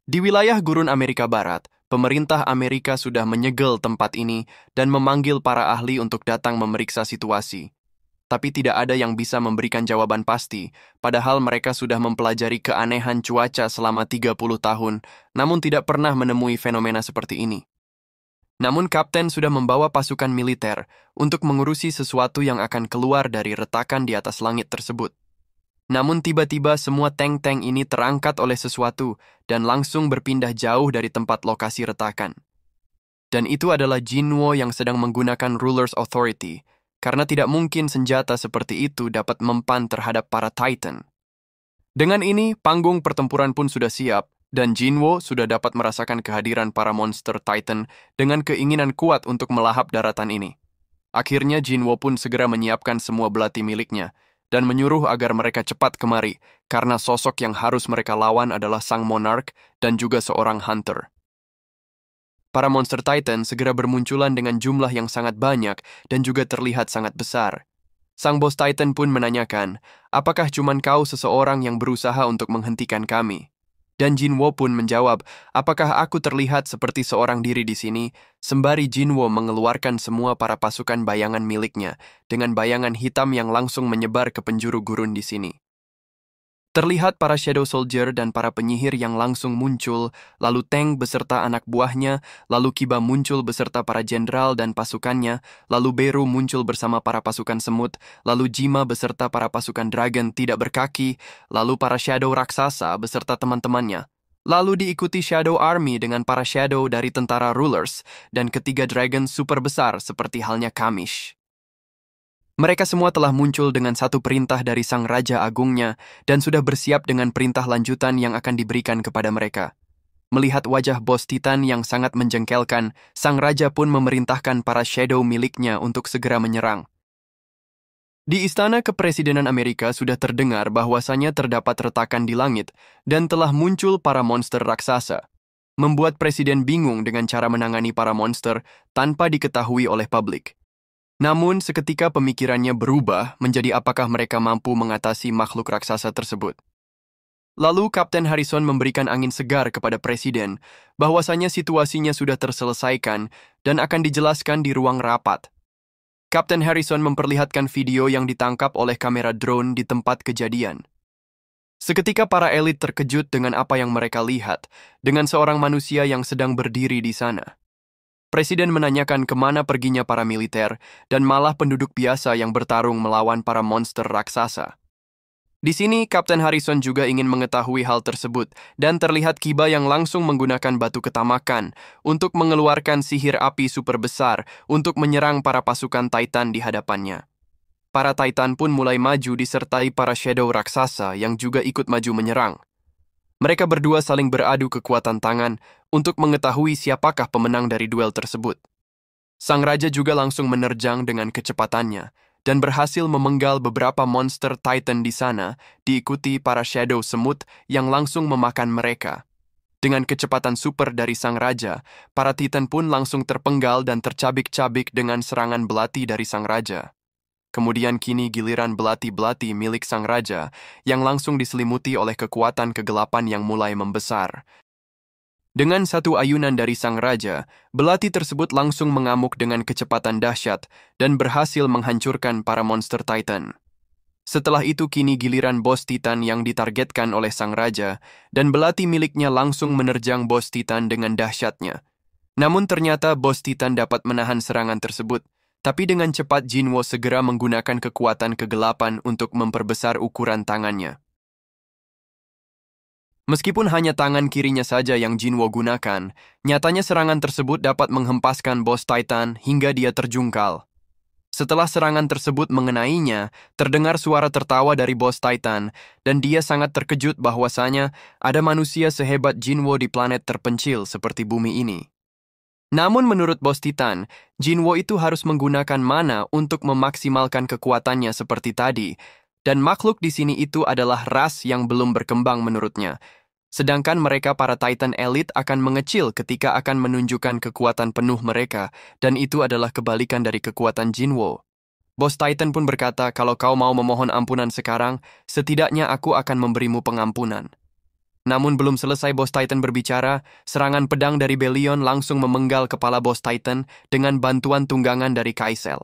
Di wilayah gurun Amerika Barat, pemerintah Amerika sudah menyegel tempat ini dan memanggil para ahli untuk datang memeriksa situasi. Tapi tidak ada yang bisa memberikan jawaban pasti, padahal mereka sudah mempelajari keanehan cuaca selama 30 tahun, namun tidak pernah menemui fenomena seperti ini. Namun kapten sudah membawa pasukan militer untuk mengurusi sesuatu yang akan keluar dari retakan di atas langit tersebut. Namun tiba-tiba semua tank-tank ini terangkat oleh sesuatu dan langsung berpindah jauh dari tempat lokasi retakan. Dan itu adalah Jinwo yang sedang menggunakan Ruler's Authority, karena tidak mungkin senjata seperti itu dapat mempan terhadap para Titan. Dengan ini, panggung pertempuran pun sudah siap, dan Jinwo sudah dapat merasakan kehadiran para monster Titan dengan keinginan kuat untuk melahap daratan ini. Akhirnya Jinwo pun segera menyiapkan semua belati miliknya, dan menyuruh agar mereka cepat kemari, karena sosok yang harus mereka lawan adalah sang monark dan juga seorang hunter. Para monster Titan segera bermunculan dengan jumlah yang sangat banyak dan juga terlihat sangat besar. Sang bos Titan pun menanyakan, apakah cuman kau seseorang yang berusaha untuk menghentikan kami? Dan Jinwo pun menjawab, apakah aku terlihat seperti seorang diri di sini? Sembari Jinwo mengeluarkan semua para pasukan bayangan miliknya, dengan bayangan hitam yang langsung menyebar ke penjuru gurun di sini. Terlihat para Shadow Soldier dan para penyihir yang langsung muncul, lalu Tank beserta anak buahnya, lalu Kiba muncul beserta para jenderal dan pasukannya, lalu Beru muncul bersama para pasukan semut, lalu Jima beserta para pasukan dragon tidak berkaki, lalu para Shadow Raksasa beserta teman-temannya. Lalu diikuti Shadow Army dengan para Shadow dari tentara Rulers, dan ketiga dragon super besar seperti halnya Kamish. Mereka semua telah muncul dengan satu perintah dari Sang Raja Agungnya dan sudah bersiap dengan perintah lanjutan yang akan diberikan kepada mereka. Melihat wajah bos Titan yang sangat menjengkelkan, Sang Raja pun memerintahkan para Shadow miliknya untuk segera menyerang. Di Istana Kepresidenan Amerika sudah terdengar bahwasanya terdapat retakan di langit dan telah muncul para monster raksasa, membuat Presiden bingung dengan cara menangani para monster tanpa diketahui oleh publik. Namun, seketika pemikirannya berubah menjadi apakah mereka mampu mengatasi makhluk raksasa tersebut. Lalu, Kapten Harrison memberikan angin segar kepada Presiden bahwasanya situasinya sudah terselesaikan dan akan dijelaskan di ruang rapat. Kapten Harrison memperlihatkan video yang ditangkap oleh kamera drone di tempat kejadian. Seketika para elit terkejut dengan apa yang mereka lihat, dengan seorang manusia yang sedang berdiri di sana. Presiden menanyakan kemana perginya para militer dan malah penduduk biasa yang bertarung melawan para monster raksasa. Di sini, Kapten Harrison juga ingin mengetahui hal tersebut dan terlihat Kiba yang langsung menggunakan batu ketamakan untuk mengeluarkan sihir api super besar untuk menyerang para pasukan Titan di hadapannya. Para Titan pun mulai maju disertai para Shadow raksasa yang juga ikut maju menyerang. Mereka berdua saling beradu kekuatan tangan untuk mengetahui siapakah pemenang dari duel tersebut. Sang Raja juga langsung menerjang dengan kecepatannya dan berhasil memenggal beberapa monster Titan di sana, diikuti para Shadow semut yang langsung memakan mereka. Dengan kecepatan super dari Sang Raja, para Titan pun langsung terpenggal dan tercabik-cabik dengan serangan belati dari Sang Raja. Kemudian kini giliran belati-belati milik Sang Raja yang langsung diselimuti oleh kekuatan kegelapan yang mulai membesar. Dengan satu ayunan dari Sang Raja, belati tersebut langsung mengamuk dengan kecepatan dahsyat dan berhasil menghancurkan para monster Titan. Setelah itu kini giliran bos Titan yang ditargetkan oleh Sang Raja dan belati miliknya langsung menerjang bos Titan dengan dahsyatnya. Namun ternyata bos Titan dapat menahan serangan tersebut. Tapi dengan cepat Jinwo segera menggunakan kekuatan kegelapan untuk memperbesar ukuran tangannya. Meskipun hanya tangan kirinya saja yang Jinwo gunakan, nyatanya serangan tersebut dapat menghempaskan bos Titan hingga dia terjungkal. Setelah serangan tersebut mengenainya, terdengar suara tertawa dari bos Titan, dan dia sangat terkejut bahwasanya ada manusia sehebat Jinwo di planet terpencil seperti bumi ini. Namun menurut bos Titan, Jinwo itu harus menggunakan mana untuk memaksimalkan kekuatannya seperti tadi, dan makhluk di sini itu adalah ras yang belum berkembang menurutnya. Sedangkan mereka para Titan Elite akan mengecil ketika akan menunjukkan kekuatan penuh mereka, dan itu adalah kebalikan dari kekuatan Jinwo. Bos Titan pun berkata, kalau kau mau memohon ampunan sekarang, setidaknya aku akan memberimu pengampunan. Namun belum selesai Boss Titan berbicara, serangan pedang dari Belion langsung memenggal kepala Boss Titan dengan bantuan tunggangan dari Kaisel.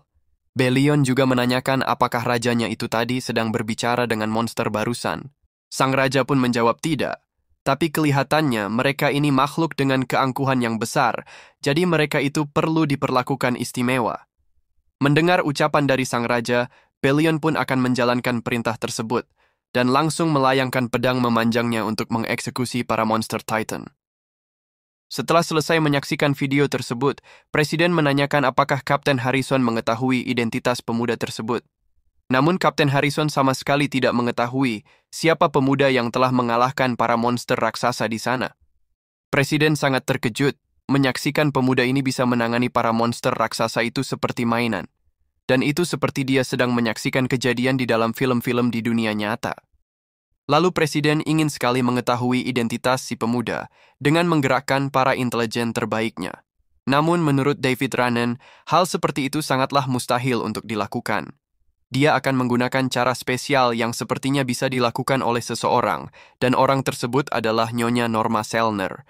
Belion juga menanyakan apakah rajanya itu tadi sedang berbicara dengan monster barusan. Sang raja pun menjawab tidak. Tapi kelihatannya mereka ini makhluk dengan keangkuhan yang besar, jadi mereka itu perlu diperlakukan istimewa. Mendengar ucapan dari sang raja, Belion pun akan menjalankan perintah tersebut, dan langsung melayangkan pedang memanjangnya untuk mengeksekusi para monster Titan. Setelah selesai menyaksikan video tersebut, Presiden menanyakan apakah Kapten Harrison mengetahui identitas pemuda tersebut. Namun Kapten Harrison sama sekali tidak mengetahui siapa pemuda yang telah mengalahkan para monster raksasa di sana. Presiden sangat terkejut menyaksikan pemuda ini bisa menangani para monster raksasa itu seperti mainan. Dan itu seperti dia sedang menyaksikan kejadian di dalam film-film di dunia nyata. Lalu Presiden ingin sekali mengetahui identitas si pemuda dengan menggerakkan para intelijen terbaiknya. Namun menurut David Ranen, hal seperti itu sangatlah mustahil untuk dilakukan. Dia akan menggunakan cara spesial yang sepertinya bisa dilakukan oleh seseorang, dan orang tersebut adalah Nyonya Norma Selner.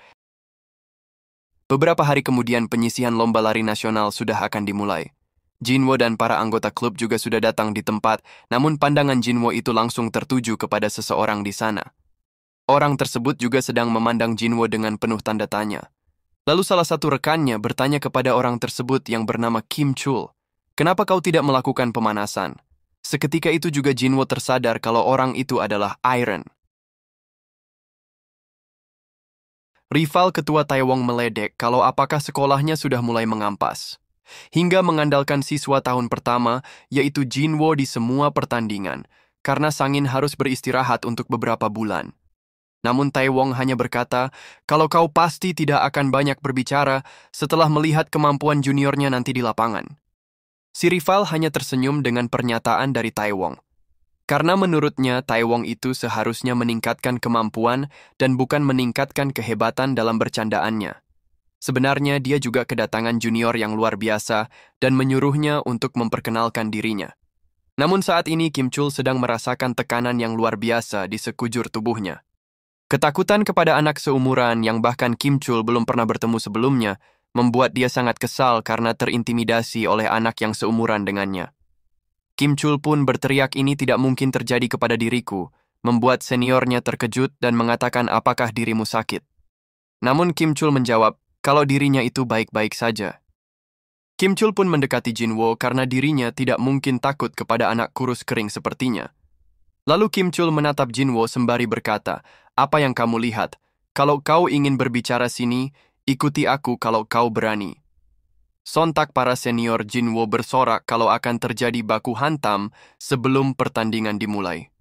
Beberapa hari kemudian penyisihan lomba lari nasional sudah akan dimulai. Jinwo dan para anggota klub juga sudah datang di tempat, namun pandangan Jinwo itu langsung tertuju kepada seseorang di sana. Orang tersebut juga sedang memandang Jinwo dengan penuh tanda tanya. Lalu salah satu rekannya bertanya kepada orang tersebut yang bernama Kim Chul, "Kenapa kau tidak melakukan pemanasan?" Seketika itu juga Jinwo tersadar kalau orang itu adalah Iron. Rival ketua Taiwong meledek kalau apakah sekolahnya sudah mulai mengampas. Hingga mengandalkan siswa tahun pertama, yaitu Jinwo di semua pertandingan, karena Sangin harus beristirahat untuk beberapa bulan. Namun Taiwong hanya berkata, kalau kau pasti tidak akan banyak berbicara setelah melihat kemampuan juniornya nanti di lapangan. Si rival hanya tersenyum dengan pernyataan dari Taiwong. Karena menurutnya Taiwong itu seharusnya meningkatkan kemampuan dan bukan meningkatkan kehebatan dalam bercandaannya. Sebenarnya dia juga kedatangan junior yang luar biasa dan menyuruhnya untuk memperkenalkan dirinya. Namun saat ini Kim Chul sedang merasakan tekanan yang luar biasa di sekujur tubuhnya. Ketakutan kepada anak seumuran yang bahkan Kim Chul belum pernah bertemu sebelumnya, membuat dia sangat kesal karena terintimidasi oleh anak yang seumuran dengannya. Kim Chul pun berteriak ini tidak mungkin terjadi kepada diriku, membuat seniornya terkejut dan mengatakan apakah dirimu sakit. Namun Kim Chul menjawab kalau dirinya itu baik-baik saja. Kim Chul pun mendekati Jinwo karena dirinya tidak mungkin takut kepada anak kurus kering sepertinya. Lalu Kim Chul menatap Jinwo sembari berkata, "Apa yang kamu lihat? Kalau kau ingin berbicara sini, ikuti aku kalau kau berani." Sontak para senior Jinwo bersorak kalau akan terjadi baku hantam sebelum pertandingan dimulai.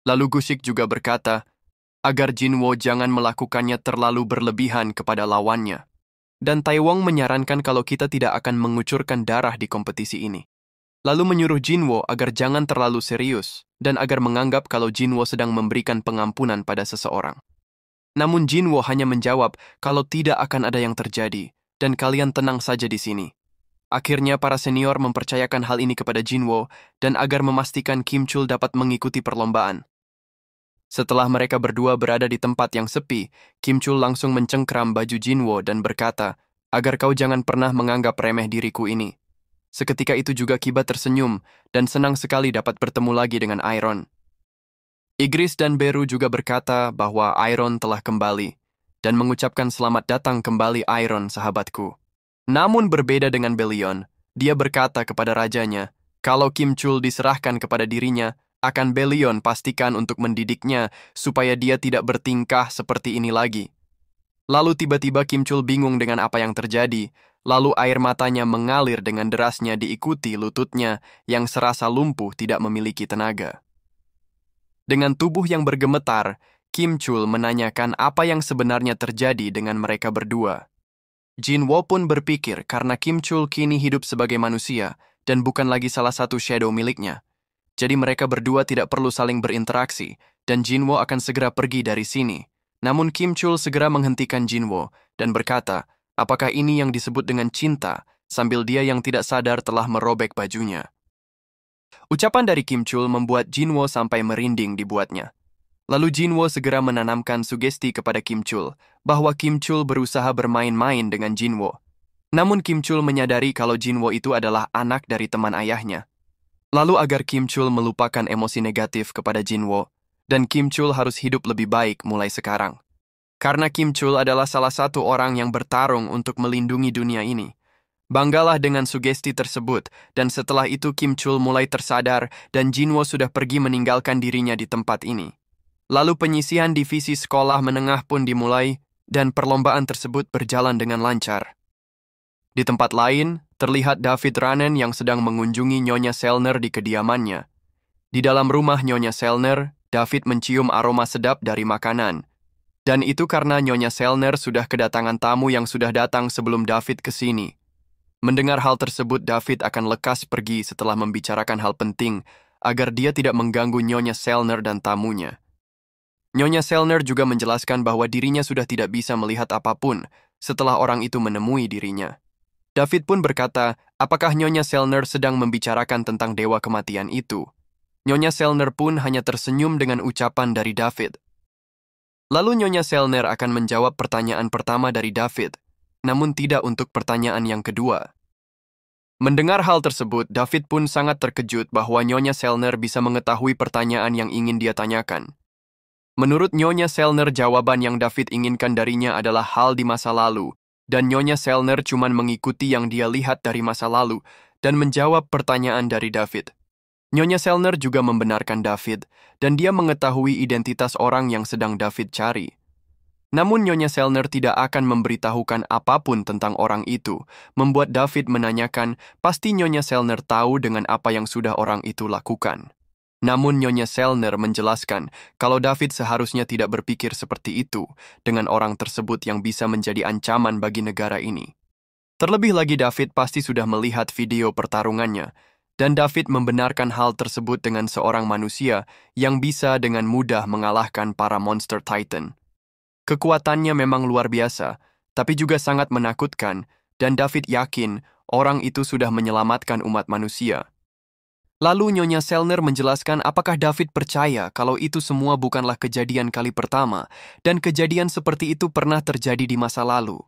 Lalu Gushik juga berkata, agar Jinwo jangan melakukannya terlalu berlebihan kepada lawannya. Dan Taiwong menyarankan kalau kita tidak akan mengucurkan darah di kompetisi ini. Lalu menyuruh Jinwo agar jangan terlalu serius dan agar menganggap kalau Jinwo sedang memberikan pengampunan pada seseorang. Namun Jinwo hanya menjawab kalau tidak akan ada yang terjadi dan kalian tenang saja di sini. Akhirnya para senior mempercayakan hal ini kepada Jinwo dan agar memastikan Kim Chul dapat mengikuti perlombaan. Setelah mereka berdua berada di tempat yang sepi, Kim Chul langsung mencengkram baju Jinwo dan berkata, agar kau jangan pernah menganggap remeh diriku ini. Seketika itu juga Kiba tersenyum dan senang sekali dapat bertemu lagi dengan Iron. Igris dan Beru juga berkata bahwa Iron telah kembali dan mengucapkan selamat datang kembali Iron sahabatku. Namun berbeda dengan Belion, dia berkata kepada rajanya, kalau Kim Chul diserahkan kepada dirinya, akan Belion pastikan untuk mendidiknya supaya dia tidak bertingkah seperti ini lagi. Lalu tiba-tiba Kim Chul bingung dengan apa yang terjadi, lalu air matanya mengalir dengan derasnya diikuti lututnya yang serasa lumpuh tidak memiliki tenaga. Dengan tubuh yang bergemetar, Kim Chul menanyakan apa yang sebenarnya terjadi dengan mereka berdua. Jinwo pun berpikir karena Kim Chul kini hidup sebagai manusia dan bukan lagi salah satu shadow miliknya. Jadi mereka berdua tidak perlu saling berinteraksi dan Jinwo akan segera pergi dari sini. Namun Kim Chul segera menghentikan Jinwo dan berkata, apakah ini yang disebut dengan cinta sambil dia yang tidak sadar telah merobek bajunya. Ucapan dari Kim Chul membuat Jinwo sampai merinding dibuatnya. Lalu Jinwo segera menanamkan sugesti kepada Kim Chul bahwa Kim Chul berusaha bermain-main dengan Jinwo. Namun Kim Chul menyadari kalau Jinwo itu adalah anak dari teman ayahnya. Lalu agar Kim Chul melupakan emosi negatif kepada Jinwo, dan Kim Chul harus hidup lebih baik mulai sekarang. Karena Kim Chul adalah salah satu orang yang bertarung untuk melindungi dunia ini. Banggalah dengan sugesti tersebut, dan setelah itu Kim Chul mulai tersadar dan Jinwo sudah pergi meninggalkan dirinya di tempat ini. Lalu penyisihan divisi sekolah menengah pun dimulai, dan perlombaan tersebut berjalan dengan lancar. Di tempat lain, terlihat David Ranen yang sedang mengunjungi Nyonya Selner di kediamannya. Di dalam rumah Nyonya Selner, David mencium aroma sedap dari makanan. Dan itu karena Nyonya Selner sudah kedatangan tamu yang sudah datang sebelum David ke sini. Mendengar hal tersebut, David akan lekas pergi setelah membicarakan hal penting agar dia tidak mengganggu Nyonya Selner dan tamunya. Nyonya Selner juga menjelaskan bahwa dirinya sudah tidak bisa melihat apapun setelah orang itu menemui dirinya. David pun berkata, apakah Nyonya Selner sedang membicarakan tentang dewa kematian itu? Nyonya Selner pun hanya tersenyum dengan ucapan dari David. Lalu Nyonya Selner akan menjawab pertanyaan pertama dari David, namun tidak untuk pertanyaan yang kedua. Mendengar hal tersebut, David pun sangat terkejut bahwa Nyonya Selner bisa mengetahui pertanyaan yang ingin dia tanyakan. Menurut Nyonya Selner, jawaban yang David inginkan darinya adalah hal di masa lalu, dan Nyonya Selner cuma mengikuti yang dia lihat dari masa lalu dan menjawab pertanyaan dari David. Nyonya Selner juga membenarkan David, dan dia mengetahui identitas orang yang sedang David cari. Namun Nyonya Selner tidak akan memberitahukan apapun tentang orang itu, membuat David menanyakan, pasti Nyonya Selner tahu dengan apa yang sudah orang itu lakukan. Namun Nyonya Selner menjelaskan kalau David seharusnya tidak berpikir seperti itu dengan orang tersebut yang bisa menjadi ancaman bagi negara ini. Terlebih lagi David pasti sudah melihat video pertarungannya, dan David membenarkan hal tersebut dengan seorang manusia yang bisa dengan mudah mengalahkan para monster Titan. Kekuatannya memang luar biasa, tapi juga sangat menakutkan, dan David yakin orang itu sudah menyelamatkan umat manusia. Lalu Nyonya Selner menjelaskan apakah David percaya kalau itu semua bukanlah kejadian kali pertama, dan kejadian seperti itu pernah terjadi di masa lalu.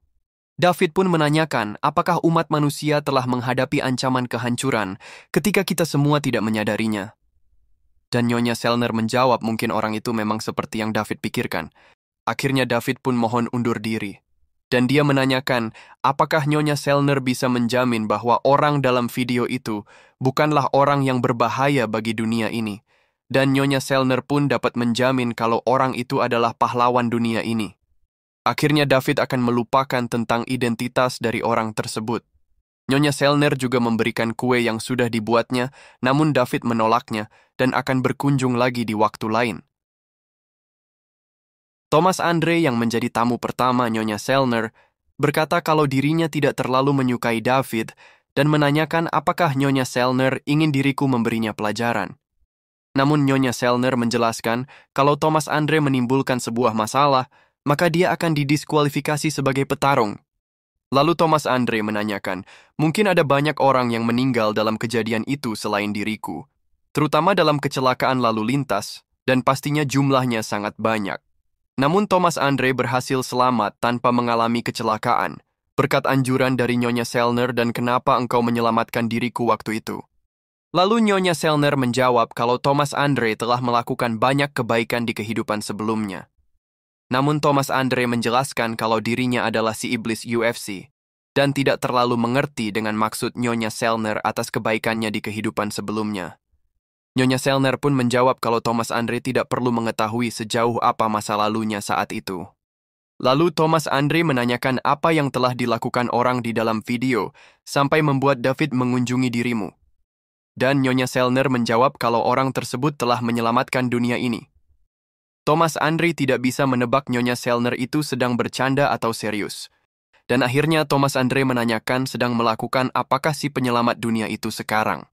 David pun menanyakan apakah umat manusia telah menghadapi ancaman kehancuran ketika kita semua tidak menyadarinya. Dan Nyonya Selner menjawab mungkin orang itu memang seperti yang David pikirkan. Akhirnya David pun mohon undur diri. Dan dia menanyakan, apakah Nyonya Selner bisa menjamin bahwa orang dalam video itu bukanlah orang yang berbahaya bagi dunia ini. Dan Nyonya Selner pun dapat menjamin kalau orang itu adalah pahlawan dunia ini. Akhirnya David akan melupakan tentang identitas dari orang tersebut. Nyonya Selner juga memberikan kue yang sudah dibuatnya, namun David menolaknya dan akan berkunjung lagi di waktu lain. Thomas Andre yang menjadi tamu pertama Nyonya Selner berkata kalau dirinya tidak terlalu menyukai David dan menanyakan apakah Nyonya Selner ingin diriku memberinya pelajaran. Namun Nyonya Selner menjelaskan kalau Thomas Andre menimbulkan sebuah masalah, maka dia akan didiskualifikasi sebagai petarung. Lalu Thomas Andre menanyakan, mungkin ada banyak orang yang meninggal dalam kejadian itu selain diriku, terutama dalam kecelakaan lalu lintas, dan pastinya jumlahnya sangat banyak. Namun Thomas Andre berhasil selamat tanpa mengalami kecelakaan, berkat anjuran dari Nyonya Selner dan kenapa engkau menyelamatkan diriku waktu itu. Lalu Nyonya Selner menjawab kalau Thomas Andre telah melakukan banyak kebaikan di kehidupan sebelumnya. Namun Thomas Andre menjelaskan kalau dirinya adalah si iblis UFC, dan tidak terlalu mengerti dengan maksud Nyonya Selner atas kebaikannya di kehidupan sebelumnya. Nyonya Selner pun menjawab kalau Thomas Andre tidak perlu mengetahui sejauh apa masa lalunya saat itu. Lalu Thomas Andre menanyakan apa yang telah dilakukan orang di dalam video sampai membuat David mengunjungi dirimu. Dan Nyonya Selner menjawab kalau orang tersebut telah menyelamatkan dunia ini. Thomas Andre tidak bisa menebak Nyonya Selner itu sedang bercanda atau serius. Dan akhirnya Thomas Andre menanyakan sedang melakukan apakah si penyelamat dunia itu sekarang.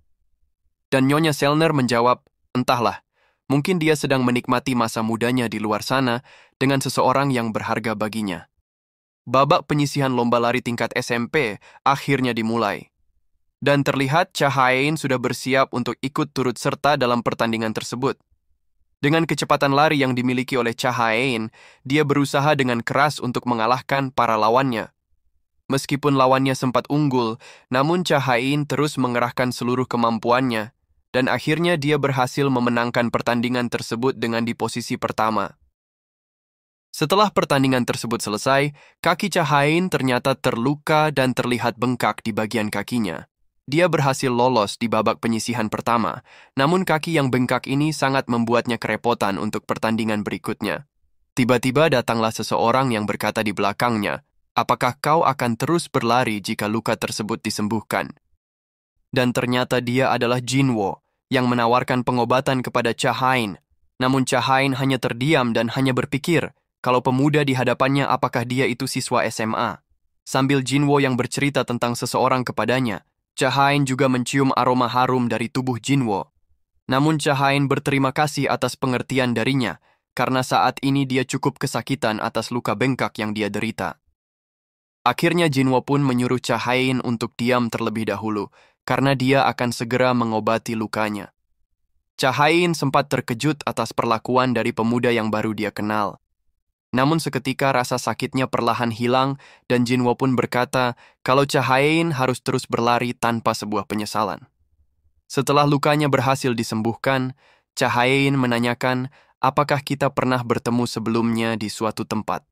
Dan Nyonya Selner menjawab, entahlah, mungkin dia sedang menikmati masa mudanya di luar sana dengan seseorang yang berharga baginya. Babak penyisihan lomba lari tingkat SMP akhirnya dimulai. Dan terlihat Cha Hae-in sudah bersiap untuk ikut turut serta dalam pertandingan tersebut. Dengan kecepatan lari yang dimiliki oleh Cha Hae-in, dia berusaha dengan keras untuk mengalahkan para lawannya. Meskipun lawannya sempat unggul, namun Cha Hae-in terus mengerahkan seluruh kemampuannya, dan akhirnya dia berhasil memenangkan pertandingan tersebut dengan di posisi pertama. Setelah pertandingan tersebut selesai, kaki Cha Hae-in ternyata terluka dan terlihat bengkak di bagian kakinya. Dia berhasil lolos di babak penyisihan pertama, namun kaki yang bengkak ini sangat membuatnya kerepotan untuk pertandingan berikutnya. Tiba-tiba datanglah seseorang yang berkata di belakangnya, "Apakah kau akan terus berlari jika luka tersebut disembuhkan?" Dan ternyata dia adalah Jinwo, yang menawarkan pengobatan kepada Cha Hae-in. Namun Cha Hae-in hanya terdiam dan hanya berpikir, kalau pemuda di hadapannya apakah dia itu siswa SMA. Sambil Jinwo yang bercerita tentang seseorang kepadanya, Cha Hae-in juga mencium aroma harum dari tubuh Jinwo. Namun Cha Hae-in berterima kasih atas pengertian darinya, karena saat ini dia cukup kesakitan atas luka bengkak yang dia derita. Akhirnya Jinwo pun menyuruh Cha Hae-in untuk diam terlebih dahulu, karena dia akan segera mengobati lukanya. Cha Hae-in sempat terkejut atas perlakuan dari pemuda yang baru dia kenal. Namun seketika rasa sakitnya perlahan hilang dan Jinwo pun berkata kalau Cha Hae-in harus terus berlari tanpa sebuah penyesalan. Setelah lukanya berhasil disembuhkan, Cha Hae-in menanyakan apakah kita pernah bertemu sebelumnya di suatu tempat.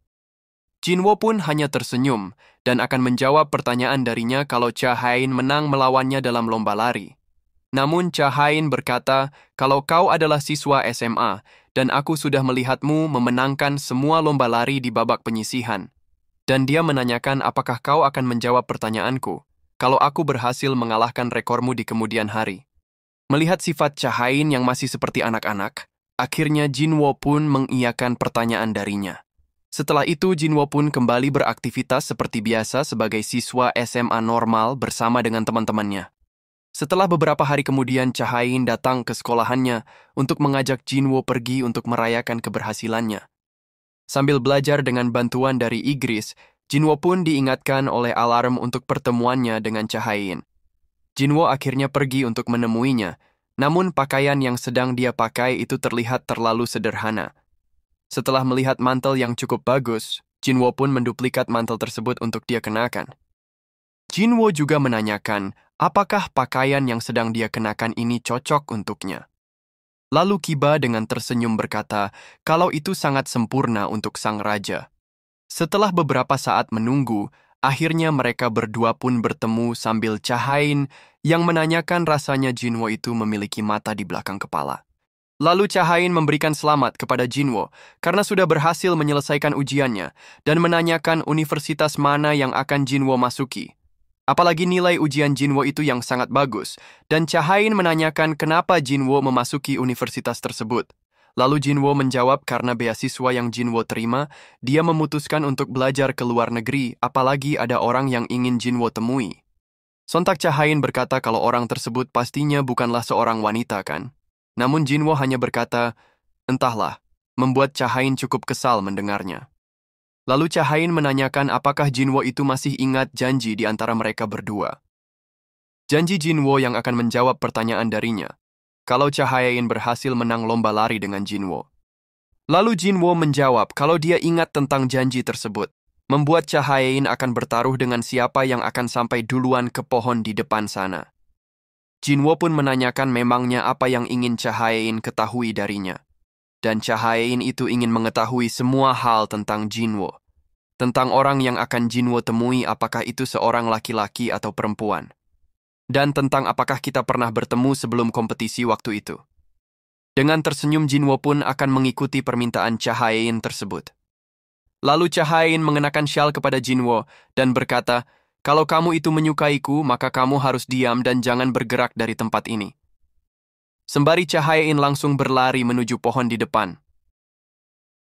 Jinwo pun hanya tersenyum dan akan menjawab pertanyaan darinya kalau Cha Hae-in menang melawannya dalam lomba lari. Namun Cha Hae-in berkata kalau kau adalah siswa SMA, dan aku sudah melihatmu memenangkan semua lomba lari di babak penyisihan. Dan dia menanyakan apakah kau akan menjawab pertanyaanku, kalau aku berhasil mengalahkan rekormu di kemudian hari. Melihat sifat Cha Hae-in yang masih seperti anak-anak, akhirnya Jinwo pun mengiyakan pertanyaan darinya. Setelah itu Jinwo pun kembali beraktivitas seperti biasa sebagai siswa SMA normal bersama dengan teman-temannya. Setelah beberapa hari kemudian, Cha Hae-in datang ke sekolahannya untuk mengajak Jinwo pergi untuk merayakan keberhasilannya. Sambil belajar dengan bantuan dari Igris, Jinwo pun diingatkan oleh alarm untuk pertemuannya dengan Cha Hae-in. Jinwo akhirnya pergi untuk menemuinya, namun pakaian yang sedang dia pakai itu terlihat terlalu sederhana. Setelah melihat mantel yang cukup bagus, Jinwo pun menduplikat mantel tersebut untuk dia kenakan. Jinwo juga menanyakan apakah pakaian yang sedang dia kenakan ini cocok untuknya. Lalu Kiba dengan tersenyum berkata kalau itu sangat sempurna untuk sang raja. Setelah beberapa saat menunggu, akhirnya mereka berdua pun bertemu sambil Cha Hae-in yang menanyakan rasanya Jinwo itu memiliki mata di belakang kepala. Lalu Cha Hae-in memberikan selamat kepada Jinwo karena sudah berhasil menyelesaikan ujiannya dan menanyakan universitas mana yang akan Jinwo masuki. Apalagi nilai ujian Jinwo itu yang sangat bagus, dan Cha Hae-in menanyakan kenapa Jinwo memasuki universitas tersebut. Lalu Jinwo menjawab karena beasiswa yang Jinwo terima, dia memutuskan untuk belajar ke luar negeri, apalagi ada orang yang ingin Jinwo temui. Sontak Cha Hae-in berkata kalau orang tersebut pastinya bukanlah seorang wanita kan? Namun Jinwo hanya berkata, entahlah, membuat Cha Hae-in cukup kesal mendengarnya. Lalu Cha Hae-in menanyakan apakah Jinwo itu masih ingat janji di antara mereka berdua. Janji Jinwo yang akan menjawab pertanyaan darinya, kalau Cha Hae-in berhasil menang lomba lari dengan Jinwo. Lalu Jinwo menjawab kalau dia ingat tentang janji tersebut, membuat Cha Hae-in akan bertaruh dengan siapa yang akan sampai duluan ke pohon di depan sana. Jinwo pun menanyakan memangnya apa yang ingin Cha Hae-in ketahui darinya. Dan Cha Hae-in itu ingin mengetahui semua hal tentang Jinwo. Tentang orang yang akan Jinwo temui apakah itu seorang laki-laki atau perempuan. Dan tentang apakah kita pernah bertemu sebelum kompetisi waktu itu. Dengan tersenyum Jinwo pun akan mengikuti permintaan Cha Hae-in tersebut. Lalu Cha Hae-in mengenakan syal kepada Jinwo dan berkata, kalau kamu itu menyukaiku maka kamu harus diam dan jangan bergerak dari tempat ini. Sembari Cha Hae-in langsung berlari menuju pohon di depan.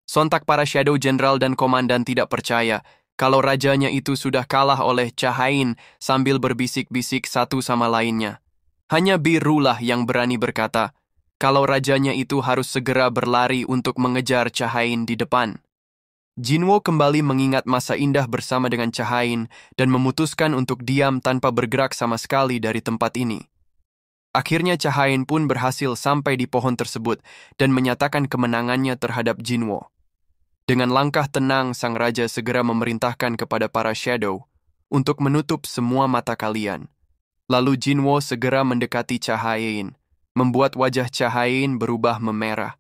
Sontak para Shadow General dan Komandan tidak percaya kalau rajanya itu sudah kalah oleh Cha Hae-in sambil berbisik-bisik satu sama lainnya. Hanya Birulah yang berani berkata, kalau rajanya itu harus segera berlari untuk mengejar Cha Hae-in di depan. Jinwo kembali mengingat masa indah bersama dengan Cha Hae-in dan memutuskan untuk diam tanpa bergerak sama sekali dari tempat ini. Akhirnya Cahayain pun berhasil sampai di pohon tersebut dan menyatakan kemenangannya terhadap Jinwo. Dengan langkah tenang, sang raja segera memerintahkan kepada para Shadow untuk menutup semua mata kalian. Lalu Jinwo segera mendekati Cahayain, membuat wajah Cahayain berubah memerah.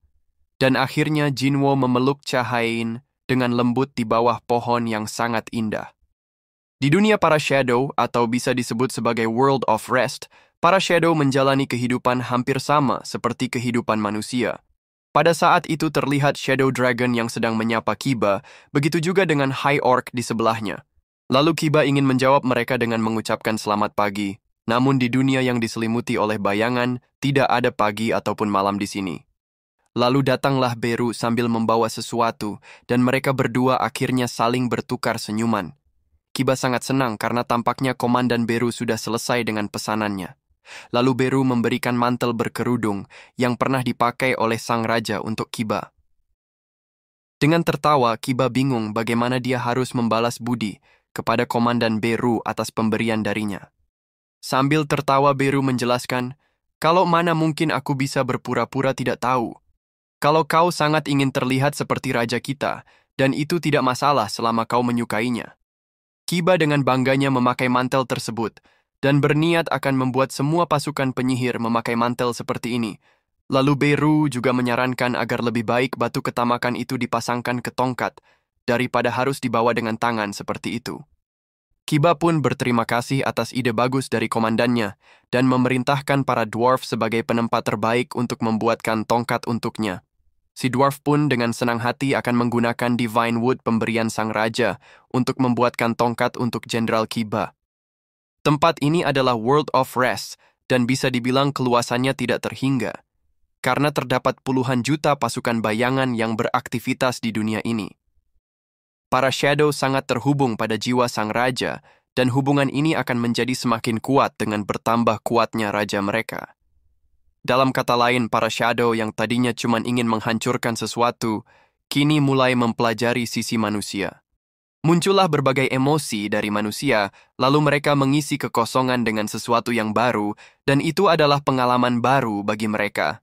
Dan akhirnya Jinwo memeluk Cahayain dengan lembut di bawah pohon yang sangat indah. Di dunia para Shadow, atau bisa disebut sebagai World of Rest, para Shadow menjalani kehidupan hampir sama seperti kehidupan manusia. Pada saat itu terlihat Shadow Dragon yang sedang menyapa Kiba, begitu juga dengan High Orc di sebelahnya. Lalu Kiba ingin menjawab mereka dengan mengucapkan selamat pagi, namun di dunia yang diselimuti oleh bayangan, tidak ada pagi ataupun malam di sini. Lalu datanglah Beru sambil membawa sesuatu, dan mereka berdua akhirnya saling bertukar senyuman. Kiba sangat senang karena tampaknya Komandan Beru sudah selesai dengan pesanannya. Lalu Beru memberikan mantel berkerudung yang pernah dipakai oleh sang raja untuk Kiba. Dengan tertawa, Kiba bingung bagaimana dia harus membalas budi kepada Komandan Beru atas pemberian darinya. Sambil tertawa, Beru menjelaskan, "Kalau mana mungkin aku bisa berpura-pura tidak tahu. Kalau kau sangat ingin terlihat seperti raja kita, dan itu tidak masalah selama kau menyukainya." Kiba dengan bangganya memakai mantel tersebut, dan berniat akan membuat semua pasukan penyihir memakai mantel seperti ini. Lalu Beru juga menyarankan agar lebih baik batu ketamakan itu dipasangkan ke tongkat, daripada harus dibawa dengan tangan seperti itu. Kiba pun berterima kasih atas ide bagus dari komandannya, dan memerintahkan para dwarf sebagai penempat terbaik untuk membuatkan tongkat untuknya. Si dwarf pun dengan senang hati akan menggunakan Divine Wood pemberian sang raja untuk membuatkan tongkat untuk Jenderal Kiba. Tempat ini adalah World of Rest dan bisa dibilang keluasannya tidak terhingga, karena terdapat puluhan juta pasukan bayangan yang beraktivitas di dunia ini. Para Shadow sangat terhubung pada jiwa sang raja, dan hubungan ini akan menjadi semakin kuat dengan bertambah kuatnya raja mereka. Dalam kata lain, para Shadow yang tadinya cuma ingin menghancurkan sesuatu, kini mulai mempelajari sisi manusia. Muncullah berbagai emosi dari manusia, lalu mereka mengisi kekosongan dengan sesuatu yang baru, dan itu adalah pengalaman baru bagi mereka.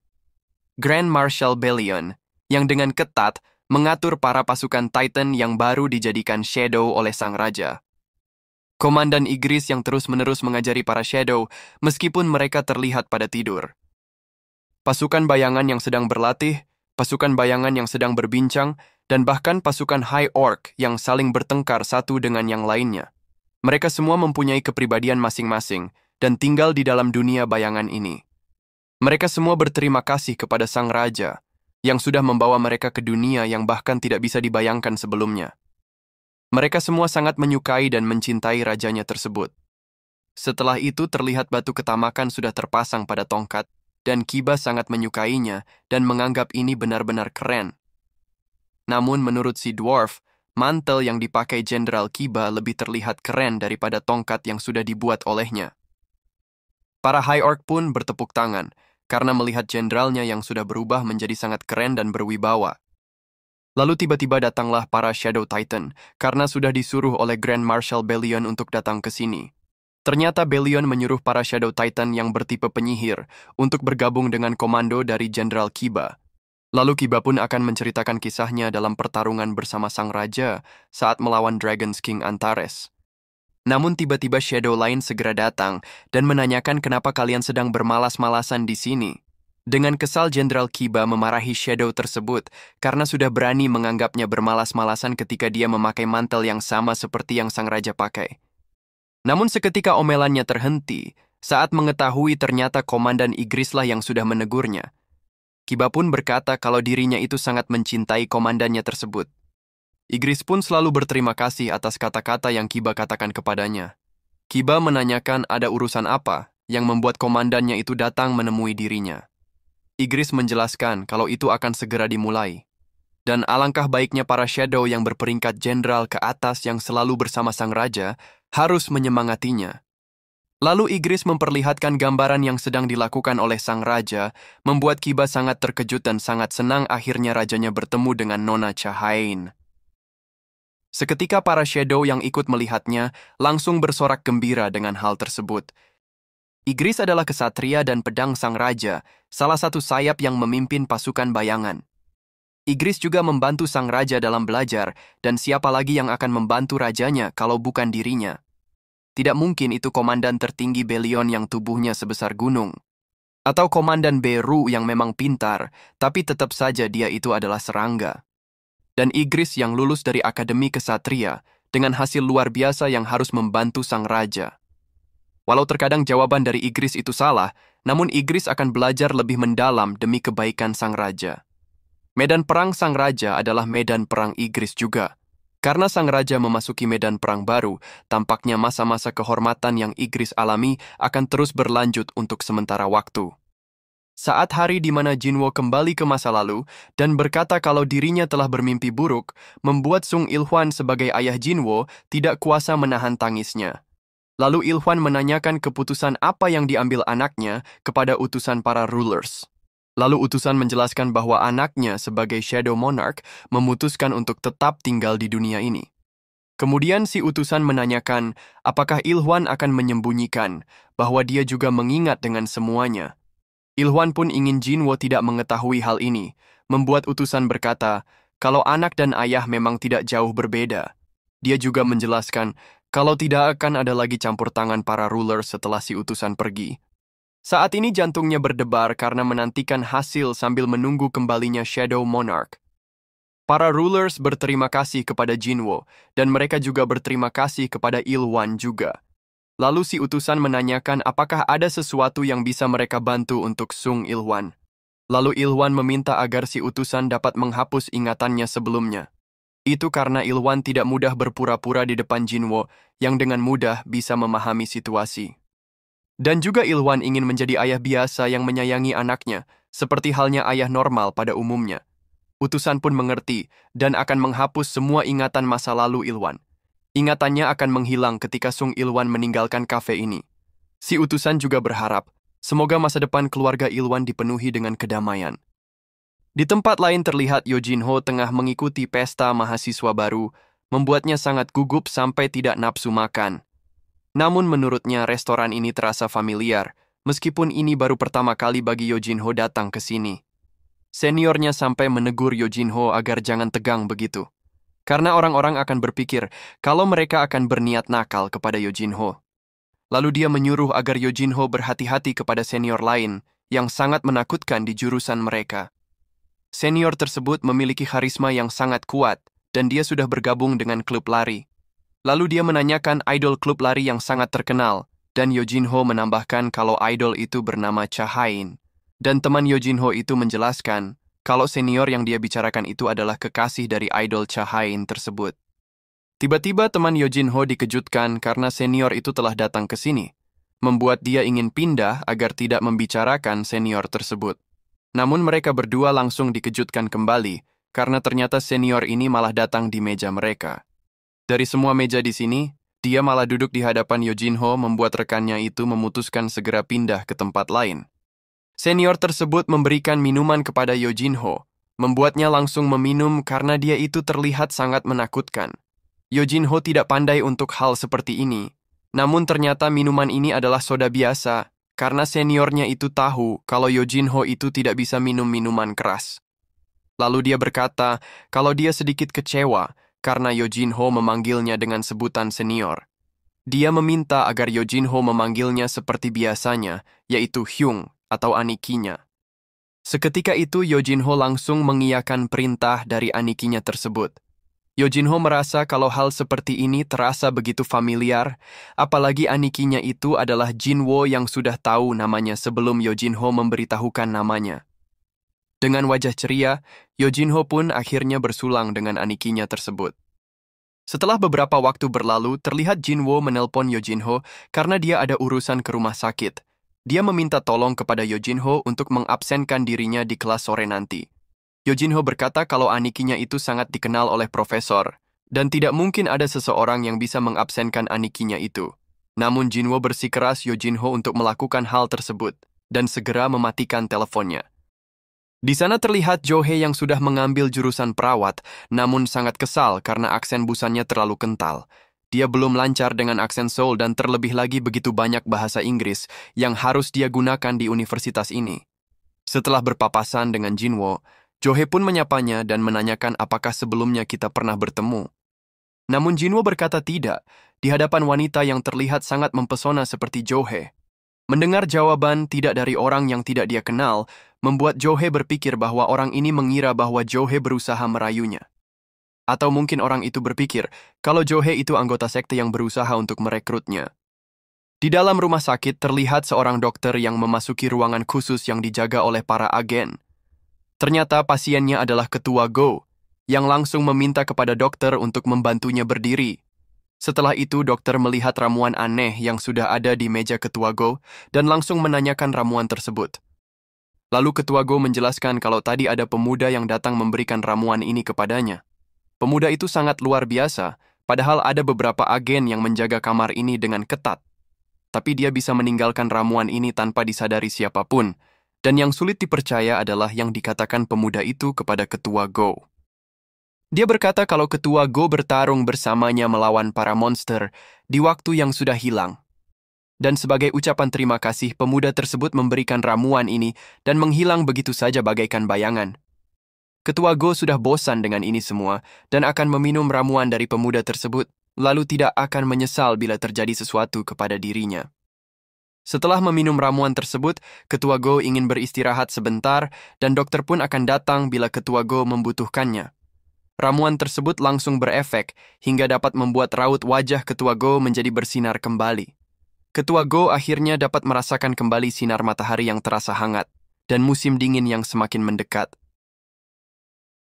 Grand Marshal Belion, yang dengan ketat mengatur para pasukan Titan yang baru dijadikan Shadow oleh sang raja. Komandan Igris yang terus-menerus mengajari para Shadow, meskipun mereka terlihat pada tidur. Pasukan bayangan yang sedang berlatih, pasukan bayangan yang sedang berbincang, dan bahkan pasukan High Orc yang saling bertengkar satu dengan yang lainnya. Mereka semua mempunyai kepribadian masing-masing dan tinggal di dalam dunia bayangan ini. Mereka semua berterima kasih kepada sang raja yang sudah membawa mereka ke dunia yang bahkan tidak bisa dibayangkan sebelumnya. Mereka semua sangat menyukai dan mencintai rajanya tersebut. Setelah itu terlihat batu ketamakan sudah terpasang pada tongkat, dan Kiba sangat menyukainya dan menganggap ini benar-benar keren. Namun menurut si dwarf, mantel yang dipakai Jenderal Kiba lebih terlihat keren daripada tongkat yang sudah dibuat olehnya. Para High Orc pun bertepuk tangan karena melihat jenderalnya yang sudah berubah menjadi sangat keren dan berwibawa. Lalu tiba-tiba datanglah para Shadow Titan karena sudah disuruh oleh Grand Marshal Belion untuk datang ke sini. Ternyata Belion menyuruh para Shadow Titan yang bertipe penyihir untuk bergabung dengan komando dari Jenderal Kiba. Lalu Kiba pun akan menceritakan kisahnya dalam pertarungan bersama sang raja saat melawan Dragon's King Antares. Namun tiba-tiba Shadow lain segera datang dan menanyakan kenapa kalian sedang bermalas-malasan di sini. Dengan kesal Jenderal Kiba memarahi Shadow tersebut karena sudah berani menganggapnya bermalas-malasan ketika dia memakai mantel yang sama seperti yang sang raja pakai. Namun seketika omelannya terhenti saat mengetahui ternyata Komandan Igrislah yang sudah menegurnya. Kiba pun berkata kalau dirinya itu sangat mencintai komandannya tersebut. Igris pun selalu berterima kasih atas kata-kata yang Kiba katakan kepadanya. Kiba menanyakan ada urusan apa yang membuat komandannya itu datang menemui dirinya. Igris menjelaskan kalau itu akan segera dimulai. Dan alangkah baiknya para Shadow yang berperingkat jenderal ke atas yang selalu bersama sang raja harus menyemangatinya. Lalu Igris memperlihatkan gambaran yang sedang dilakukan oleh sang raja, membuat Kiba sangat terkejut dan sangat senang akhirnya rajanya bertemu dengan Nona Cahayain. Seketika para Shadow yang ikut melihatnya langsung bersorak gembira dengan hal tersebut. Igris adalah kesatria dan pedang sang raja, salah satu sayap yang memimpin pasukan bayangan. Igris juga membantu sang raja dalam belajar, dan siapa lagi yang akan membantu rajanya kalau bukan dirinya? Tidak mungkin itu komandan tertinggi Belion yang tubuhnya sebesar gunung. Atau komandan Beru yang memang pintar, tapi tetap saja dia itu adalah serangga. Dan Igris yang lulus dari Akademi Kesatria, dengan hasil luar biasa yang harus membantu sang raja. Walau terkadang jawaban dari Igris itu salah, namun Igris akan belajar lebih mendalam demi kebaikan sang raja. Medan perang sang raja adalah medan perang Igris juga. Karena sang raja memasuki medan perang baru, tampaknya masa-masa kehormatan yang Igris alami akan terus berlanjut untuk sementara waktu. Saat hari di mana Jinwo kembali ke masa lalu dan berkata kalau dirinya telah bermimpi buruk, membuat Sung Ilhwan sebagai ayah Jinwo tidak kuasa menahan tangisnya. Lalu Ilhwan menanyakan keputusan apa yang diambil anaknya kepada utusan para rulers. Lalu utusan menjelaskan bahwa anaknya sebagai Shadow Monarch memutuskan untuk tetap tinggal di dunia ini. Kemudian si utusan menanyakan apakah Ilhwan akan menyembunyikan bahwa dia juga mengingat dengan semuanya. Ilhwan pun ingin Jinwo tidak mengetahui hal ini, membuat utusan berkata kalau anak dan ayah memang tidak jauh berbeda. Dia juga menjelaskan kalau tidak akan ada lagi campur tangan para ruler setelah si utusan pergi. Saat ini jantungnya berdebar karena menantikan hasil sambil menunggu kembalinya Shadow Monarch. Para rulers berterima kasih kepada Jinwo, dan mereka juga berterima kasih kepada Ilhwan juga. Lalu si utusan menanyakan apakah ada sesuatu yang bisa mereka bantu untuk Sung Ilhwan. Lalu Ilhwan meminta agar si utusan dapat menghapus ingatannya sebelumnya. Itu karena Ilhwan tidak mudah berpura-pura di depan Jinwo yang dengan mudah bisa memahami situasi. Dan juga Ilhwan ingin menjadi ayah biasa yang menyayangi anaknya, seperti halnya ayah normal pada umumnya. Utusan pun mengerti dan akan menghapus semua ingatan masa lalu Ilhwan. Ingatannya akan menghilang ketika Sung Ilhwan meninggalkan kafe ini. Si utusan juga berharap, semoga masa depan keluarga Ilhwan dipenuhi dengan kedamaian. Di tempat lain terlihat Yo Jinho tengah mengikuti pesta mahasiswa baru, membuatnya sangat gugup sampai tidak nafsu makan. Namun menurutnya restoran ini terasa familiar, meskipun ini baru pertama kali bagi Yo Jinho datang ke sini. Seniornya sampai menegur Yo Jinho agar jangan tegang begitu. Karena orang-orang akan berpikir kalau mereka akan berniat nakal kepada Yo Jinho. Lalu dia menyuruh agar Yo Jinho berhati-hati kepada senior lain yang sangat menakutkan di jurusan mereka. Senior tersebut memiliki karisma yang sangat kuat, dan dia sudah bergabung dengan klub lari. Lalu dia menanyakan idol klub lari yang sangat terkenal, dan Yo Jinho menambahkan kalau idol itu bernama Cha Hain. Dan teman Yo Jinho itu menjelaskan kalau senior yang dia bicarakan itu adalah kekasih dari idol Cha Hain tersebut. Tiba-tiba teman Yo Jinho dikejutkan karena senior itu telah datang ke sini, membuat dia ingin pindah agar tidak membicarakan senior tersebut. Namun mereka berdua langsung dikejutkan kembali, karena ternyata senior ini malah datang di meja mereka. Dari semua meja di sini, dia malah duduk di hadapan Yo Jinho membuat rekannya itu memutuskan segera pindah ke tempat lain. Senior tersebut memberikan minuman kepada Yo Jinho, membuatnya langsung meminum karena dia itu terlihat sangat menakutkan. Yo Jinho tidak pandai untuk hal seperti ini, namun ternyata minuman ini adalah soda biasa, karena seniornya itu tahu kalau Yo Jinho itu tidak bisa minum minuman keras. Lalu dia berkata kalau dia sedikit kecewa karena Yo Jinho memanggilnya dengan sebutan senior. Dia meminta agar Yo Jinho memanggilnya seperti biasanya, yaitu Hyung atau anikinya. Seketika itu Yo Jinho langsung mengiyakan perintah dari anikinya tersebut. Yo Jinho merasa kalau hal seperti ini terasa begitu familiar, apalagi anikinya itu adalah Jinwo yang sudah tahu namanya sebelum Yo Jinho memberitahukan namanya. Dengan wajah ceria, Yo Jinho pun akhirnya bersulang dengan anikinya tersebut. Setelah beberapa waktu berlalu, terlihat Jinwo menelpon Yo Jinho karena dia ada urusan ke rumah sakit. Dia meminta tolong kepada Yo Jinho untuk mengabsenkan dirinya di kelas sore nanti. Yo Jinho berkata kalau anikinya itu sangat dikenal oleh profesor, dan tidak mungkin ada seseorang yang bisa mengabsenkan anikinya itu. Namun Jinwo bersikeras Yo Jinho untuk melakukan hal tersebut, dan segera mematikan teleponnya. Di sana terlihat Jo-hye yang sudah mengambil jurusan perawat, namun sangat kesal karena aksen busannya terlalu kental. Dia belum lancar dengan aksen Seoul dan terlebih lagi begitu banyak bahasa Inggris yang harus dia gunakan di universitas ini. Setelah berpapasan dengan Jinwo, Jo-hye pun menyapanya dan menanyakan apakah sebelumnya kita pernah bertemu. Namun Jinwo berkata tidak, di hadapan wanita yang terlihat sangat mempesona seperti Jo-hye. Mendengar jawaban tidak dari orang yang tidak dia kenal, membuat Jo-hye berpikir bahwa orang ini mengira bahwa Jo-hye berusaha merayunya. Atau mungkin orang itu berpikir kalau Jo-hye itu anggota sekte yang berusaha untuk merekrutnya. Di dalam rumah sakit terlihat seorang dokter yang memasuki ruangan khusus yang dijaga oleh para agen. Ternyata pasiennya adalah Ketua Go, yang langsung meminta kepada dokter untuk membantunya berdiri. Setelah itu dokter melihat ramuan aneh yang sudah ada di meja Ketua Go dan langsung menanyakan ramuan tersebut. Lalu Ketua Go menjelaskan kalau tadi ada pemuda yang datang memberikan ramuan ini kepadanya. Pemuda itu sangat luar biasa, padahal ada beberapa agen yang menjaga kamar ini dengan ketat. Tapi dia bisa meninggalkan ramuan ini tanpa disadari siapapun, dan yang sulit dipercaya adalah yang dikatakan pemuda itu kepada Ketua Go. Dia berkata kalau Ketua Go bertarung bersamanya melawan para monster di waktu yang sudah hilang. Dan sebagai ucapan terima kasih, pemuda tersebut memberikan ramuan ini dan menghilang begitu saja bagaikan bayangan. Ketua Go sudah bosan dengan ini semua dan akan meminum ramuan dari pemuda tersebut, lalu tidak akan menyesal bila terjadi sesuatu kepada dirinya. Setelah meminum ramuan tersebut, Ketua Go ingin beristirahat sebentar dan dokter pun akan datang bila Ketua Go membutuhkannya. Ramuan tersebut langsung berefek hingga dapat membuat raut wajah Ketua Go menjadi bersinar kembali. Ketua Go akhirnya dapat merasakan kembali sinar matahari yang terasa hangat dan musim dingin yang semakin mendekat.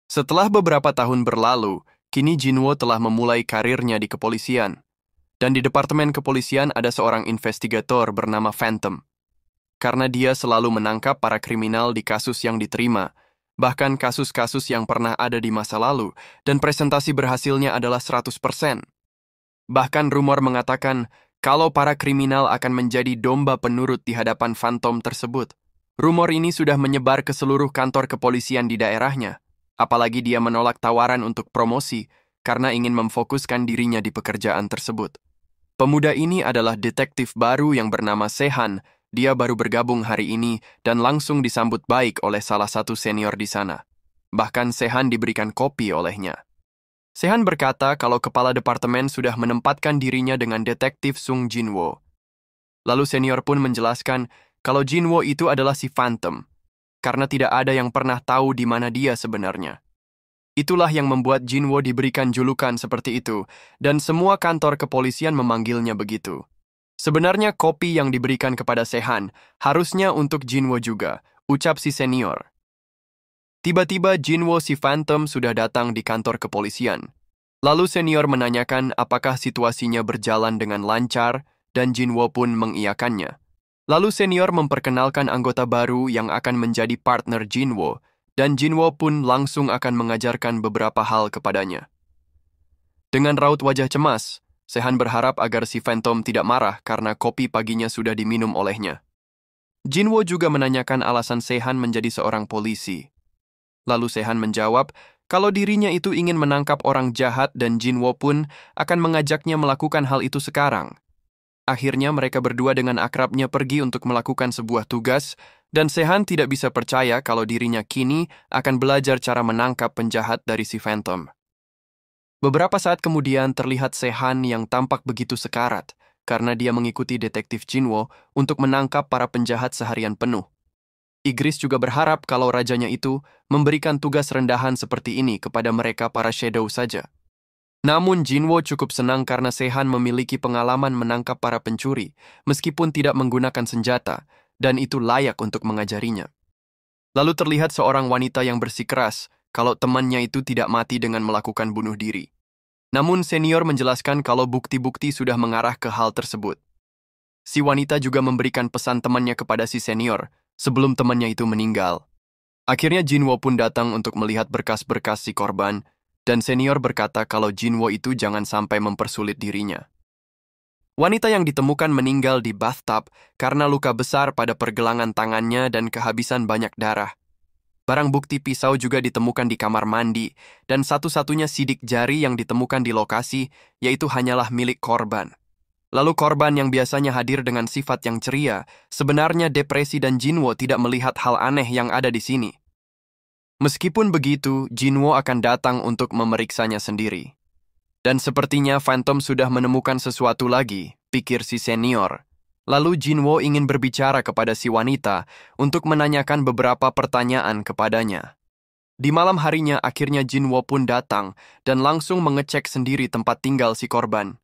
Setelah beberapa tahun berlalu, kini Jinwo telah memulai karirnya di kepolisian. Dan di departemen kepolisian ada seorang investigator bernama Phantom. Karena dia selalu menangkap para kriminal di kasus yang diterima, bahkan kasus-kasus yang pernah ada di masa lalu, dan presentasi berhasilnya adalah 100%. Bahkan rumor mengatakan kalau para kriminal akan menjadi domba penurut di hadapan Phantom tersebut. Rumor ini sudah menyebar ke seluruh kantor kepolisian di daerahnya. Apalagi dia menolak tawaran untuk promosi karena ingin memfokuskan dirinya di pekerjaan tersebut. Pemuda ini adalah detektif baru yang bernama Sehan. Dia baru bergabung hari ini dan langsung disambut baik oleh salah satu senior di sana. Bahkan Sehan diberikan kopi olehnya. Sehan berkata kalau kepala departemen sudah menempatkan dirinya dengan detektif Sung Jinwo. Lalu senior pun menjelaskan kalau Jinwo itu adalah si Phantom, karena tidak ada yang pernah tahu di mana dia sebenarnya. Itulah yang membuat Jinwo diberikan julukan seperti itu, dan semua kantor kepolisian memanggilnya begitu. Sebenarnya kopi yang diberikan kepada Sehan harusnya untuk Jinwo juga, ucap si senior. Tiba-tiba Jinwo si Phantom sudah datang di kantor kepolisian. Lalu senior menanyakan apakah situasinya berjalan dengan lancar, dan Jinwo pun mengiyakannya. Lalu senior memperkenalkan anggota baru yang akan menjadi partner Jinwo, dan Jinwo pun langsung akan mengajarkan beberapa hal kepadanya. Dengan raut wajah cemas, Sehan berharap agar si Phantom tidak marah karena kopi paginya sudah diminum olehnya. Jinwo juga menanyakan alasan Sehan menjadi seorang polisi. Lalu Sehan menjawab kalau dirinya itu ingin menangkap orang jahat dan Jinwo pun akan mengajaknya melakukan hal itu sekarang. Akhirnya mereka berdua dengan akrabnya pergi untuk melakukan sebuah tugas, dan Sehan tidak bisa percaya kalau dirinya kini akan belajar cara menangkap penjahat dari si Phantom. Beberapa saat kemudian terlihat Sehan yang tampak begitu sekarat, karena dia mengikuti detektif Jinwo untuk menangkap para penjahat seharian penuh. Igris juga berharap kalau rajanya itu memberikan tugas rendahan seperti ini kepada mereka para shadow saja. Namun Jinwo cukup senang karena Sehan memiliki pengalaman menangkap para pencuri, meskipun tidak menggunakan senjata, dan itu layak untuk mengajarinya. Lalu terlihat seorang wanita yang bersikeras kalau temannya itu tidak mati dengan melakukan bunuh diri. Namun senior menjelaskan kalau bukti-bukti sudah mengarah ke hal tersebut. Si wanita juga memberikan pesan temannya kepada si senior sebelum temannya itu meninggal. Akhirnya Jinwo pun datang untuk melihat berkas-berkas si korban, dan senior berkata kalau Jinwo itu jangan sampai mempersulit dirinya. Wanita yang ditemukan meninggal di bathtub karena luka besar pada pergelangan tangannya dan kehabisan banyak darah. Barang bukti pisau juga ditemukan di kamar mandi, dan satu-satunya sidik jari yang ditemukan di lokasi, yaitu hanyalah milik korban. Lalu korban yang biasanya hadir dengan sifat yang ceria, sebenarnya depresi dan Jinwo tidak melihat hal aneh yang ada di sini. Meskipun begitu, Jinwo akan datang untuk memeriksanya sendiri. Dan sepertinya Phantom sudah menemukan sesuatu lagi, pikir si senior. Lalu Jinwo ingin berbicara kepada si wanita untuk menanyakan beberapa pertanyaan kepadanya. Di malam harinya akhirnya Jinwo pun datang dan langsung mengecek sendiri tempat tinggal si korban.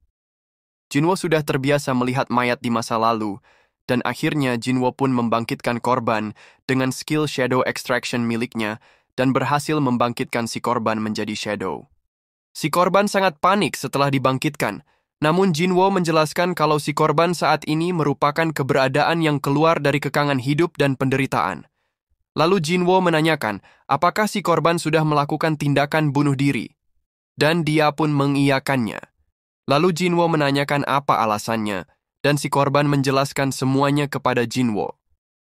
Jinwo sudah terbiasa melihat mayat di masa lalu, dan akhirnya Jinwo pun membangkitkan korban dengan skill shadow extraction miliknya dan berhasil membangkitkan si korban menjadi shadow. Si korban sangat panik setelah dibangkitkan, namun Jinwo menjelaskan kalau si korban saat ini merupakan keberadaan yang keluar dari kekangan hidup dan penderitaan. Lalu Jinwo menanyakan apakah si korban sudah melakukan tindakan bunuh diri. Dan dia pun mengiyakannya. Lalu Jinwo menanyakan apa alasannya, dan si korban menjelaskan semuanya kepada Jinwo.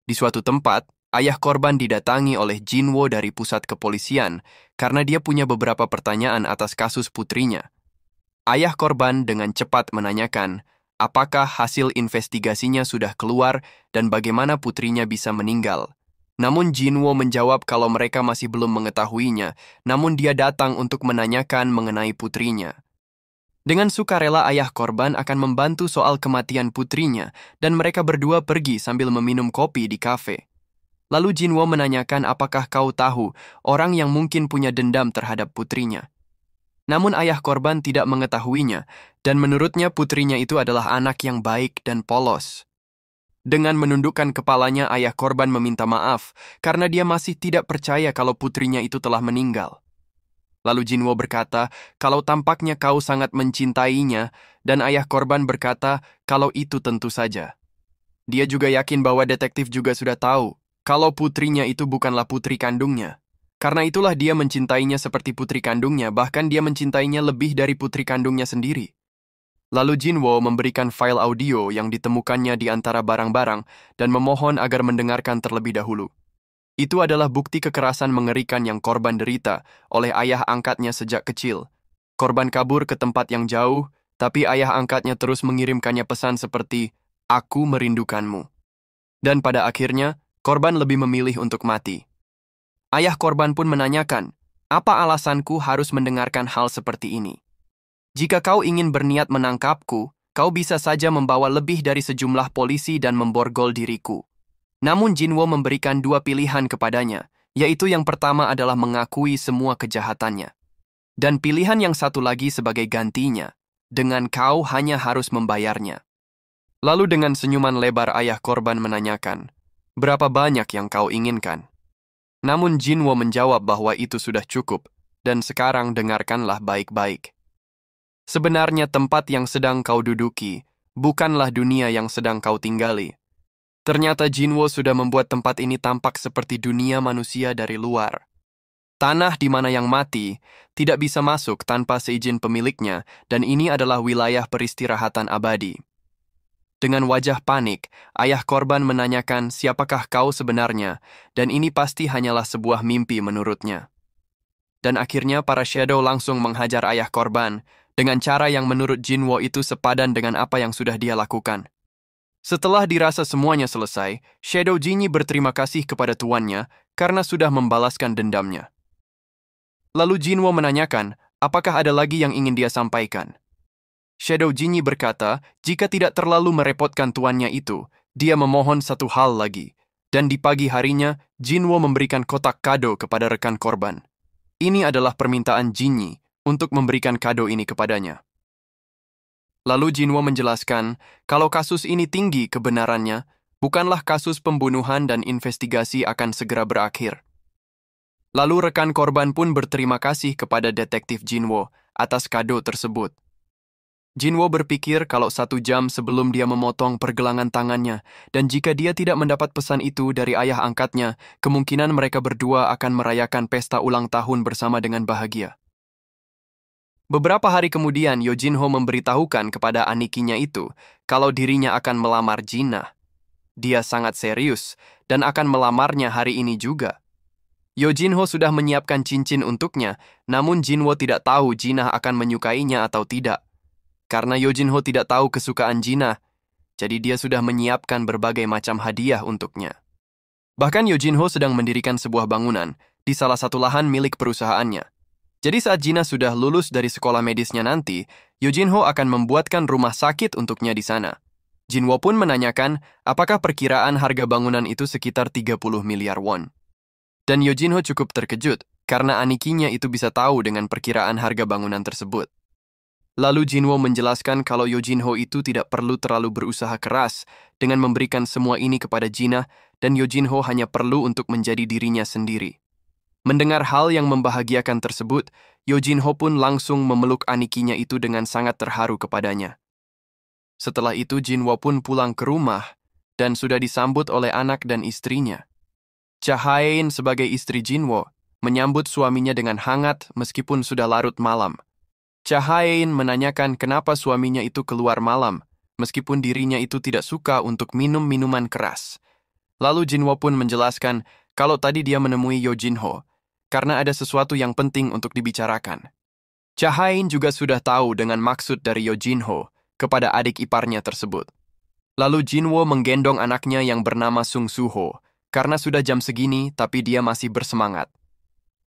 Di suatu tempat, ayah korban didatangi oleh Jinwo dari pusat kepolisian karena dia punya beberapa pertanyaan atas kasus putrinya. Ayah korban dengan cepat menanyakan apakah hasil investigasinya sudah keluar dan bagaimana putrinya bisa meninggal. Namun Jinwo menjawab kalau mereka masih belum mengetahuinya, namun dia datang untuk menanyakan mengenai putrinya. Dengan sukarela ayah korban akan membantu soal kematian putrinya dan mereka berdua pergi sambil meminum kopi di kafe. Lalu Jinwo menanyakan apakah kau tahu orang yang mungkin punya dendam terhadap putrinya. Namun ayah korban tidak mengetahuinya, dan menurutnya putrinya itu adalah anak yang baik dan polos. Dengan menundukkan kepalanya, ayah korban meminta maaf karena dia masih tidak percaya kalau putrinya itu telah meninggal. Lalu Jinwo berkata kalau tampaknya kau sangat mencintainya, dan ayah korban berkata kalau itu tentu saja. Dia juga yakin bahwa detektif juga sudah tahu kalau putrinya itu bukanlah putri kandungnya. Karena itulah dia mencintainya seperti putri kandungnya, bahkan dia mencintainya lebih dari putri kandungnya sendiri. Lalu Jinwo memberikan file audio yang ditemukannya di antara barang-barang dan memohon agar mendengarkan terlebih dahulu. Itu adalah bukti kekerasan mengerikan yang korban derita oleh ayah angkatnya sejak kecil. Korban kabur ke tempat yang jauh, tapi ayah angkatnya terus mengirimkannya pesan seperti, "Aku merindukanmu." Dan pada akhirnya, korban lebih memilih untuk mati. Ayah korban pun menanyakan, apa alasanku harus mendengarkan hal seperti ini? Jika kau ingin berniat menangkapku, kau bisa saja membawa lebih dari sejumlah polisi dan memborgol diriku. Namun Jinwo memberikan dua pilihan kepadanya, yaitu yang pertama adalah mengakui semua kejahatannya. Dan pilihan yang satu lagi sebagai gantinya, dengan kau hanya harus membayarnya. Lalu dengan senyuman lebar ayah korban menanyakan, berapa banyak yang kau inginkan? Namun Jinwo menjawab bahwa itu sudah cukup, dan sekarang dengarkanlah baik-baik. Sebenarnya tempat yang sedang kau duduki, bukanlah dunia yang sedang kau tinggali. Ternyata Jinwo sudah membuat tempat ini tampak seperti dunia manusia dari luar. Tanah di mana yang mati tidak bisa masuk tanpa seizin pemiliknya, dan ini adalah wilayah peristirahatan abadi. Dengan wajah panik, ayah korban menanyakan siapakah kau sebenarnya, dan ini pasti hanyalah sebuah mimpi menurutnya. Dan akhirnya para shadow langsung menghajar ayah korban, dengan cara yang menurut Jinwo itu sepadan dengan apa yang sudah dia lakukan. Setelah dirasa semuanya selesai, Shadow Jinyi berterima kasih kepada tuannya karena sudah membalaskan dendamnya. Lalu Jinwo menanyakan, apakah ada lagi yang ingin dia sampaikan? Shadow Jinyi berkata, jika tidak terlalu merepotkan tuannya itu, dia memohon satu hal lagi. Dan di pagi harinya, Jinwo memberikan kotak kado kepada rekan korban. Ini adalah permintaan Jinyi untuk memberikan kado ini kepadanya. Lalu Jinwo menjelaskan, kalau kasus ini tinggi kebenarannya, bukanlah kasus pembunuhan dan investigasi akan segera berakhir. Lalu rekan korban pun berterima kasih kepada detektif Jinwo atas kado tersebut. Jinwo berpikir kalau 1 jam sebelum dia memotong pergelangan tangannya, dan jika dia tidak mendapat pesan itu dari ayah angkatnya, kemungkinan mereka berdua akan merayakan pesta ulang tahun bersama dengan bahagia. Beberapa hari kemudian, Yojinho memberitahukan kepada anikinya itu kalau dirinya akan melamar Jinah. Dia sangat serius dan akan melamarnya hari ini juga. Yo Jinho sudah menyiapkan cincin untuknya, namun Jinwo tidak tahu Jinah akan menyukainya atau tidak. Karena Yo Jinho tidak tahu kesukaan Jinah, jadi dia sudah menyiapkan berbagai macam hadiah untuknya. Bahkan Yo Jinho sedang mendirikan sebuah bangunan di salah satu lahan milik perusahaannya. Jadi saat Jinah sudah lulus dari sekolah medisnya nanti, Yo Jinho akan membuatkan rumah sakit untuknya di sana. Jinwo pun menanyakan apakah perkiraan harga bangunan itu sekitar 30 miliar won. Dan Yo Jinho cukup terkejut karena anikinya itu bisa tahu dengan perkiraan harga bangunan tersebut. Lalu Jinwo menjelaskan kalau Yo Jinho itu tidak perlu terlalu berusaha keras dengan memberikan semua ini kepada Jinah dan Yo Jinho hanya perlu untuk menjadi dirinya sendiri. Mendengar hal yang membahagiakan tersebut, Yo Jinho pun langsung memeluk anikinya itu dengan sangat terharu kepadanya. Setelah itu Jinwo pun pulang ke rumah dan sudah disambut oleh anak dan istrinya. Cha Hae-in sebagai istri Jinwo menyambut suaminya dengan hangat meskipun sudah larut malam. Cha Hae-in menanyakan kenapa suaminya itu keluar malam, meskipun dirinya itu tidak suka untuk minum minuman keras. Lalu Jinwo pun menjelaskan kalau tadi dia menemui Yo Jinho, karena ada sesuatu yang penting untuk dibicarakan. Cha Hae-in juga sudah tahu dengan maksud dari Yo Jinho kepada adik iparnya tersebut. Lalu Jinwo menggendong anaknya yang bernama Sung Suho, karena sudah jam segini tapi dia masih bersemangat.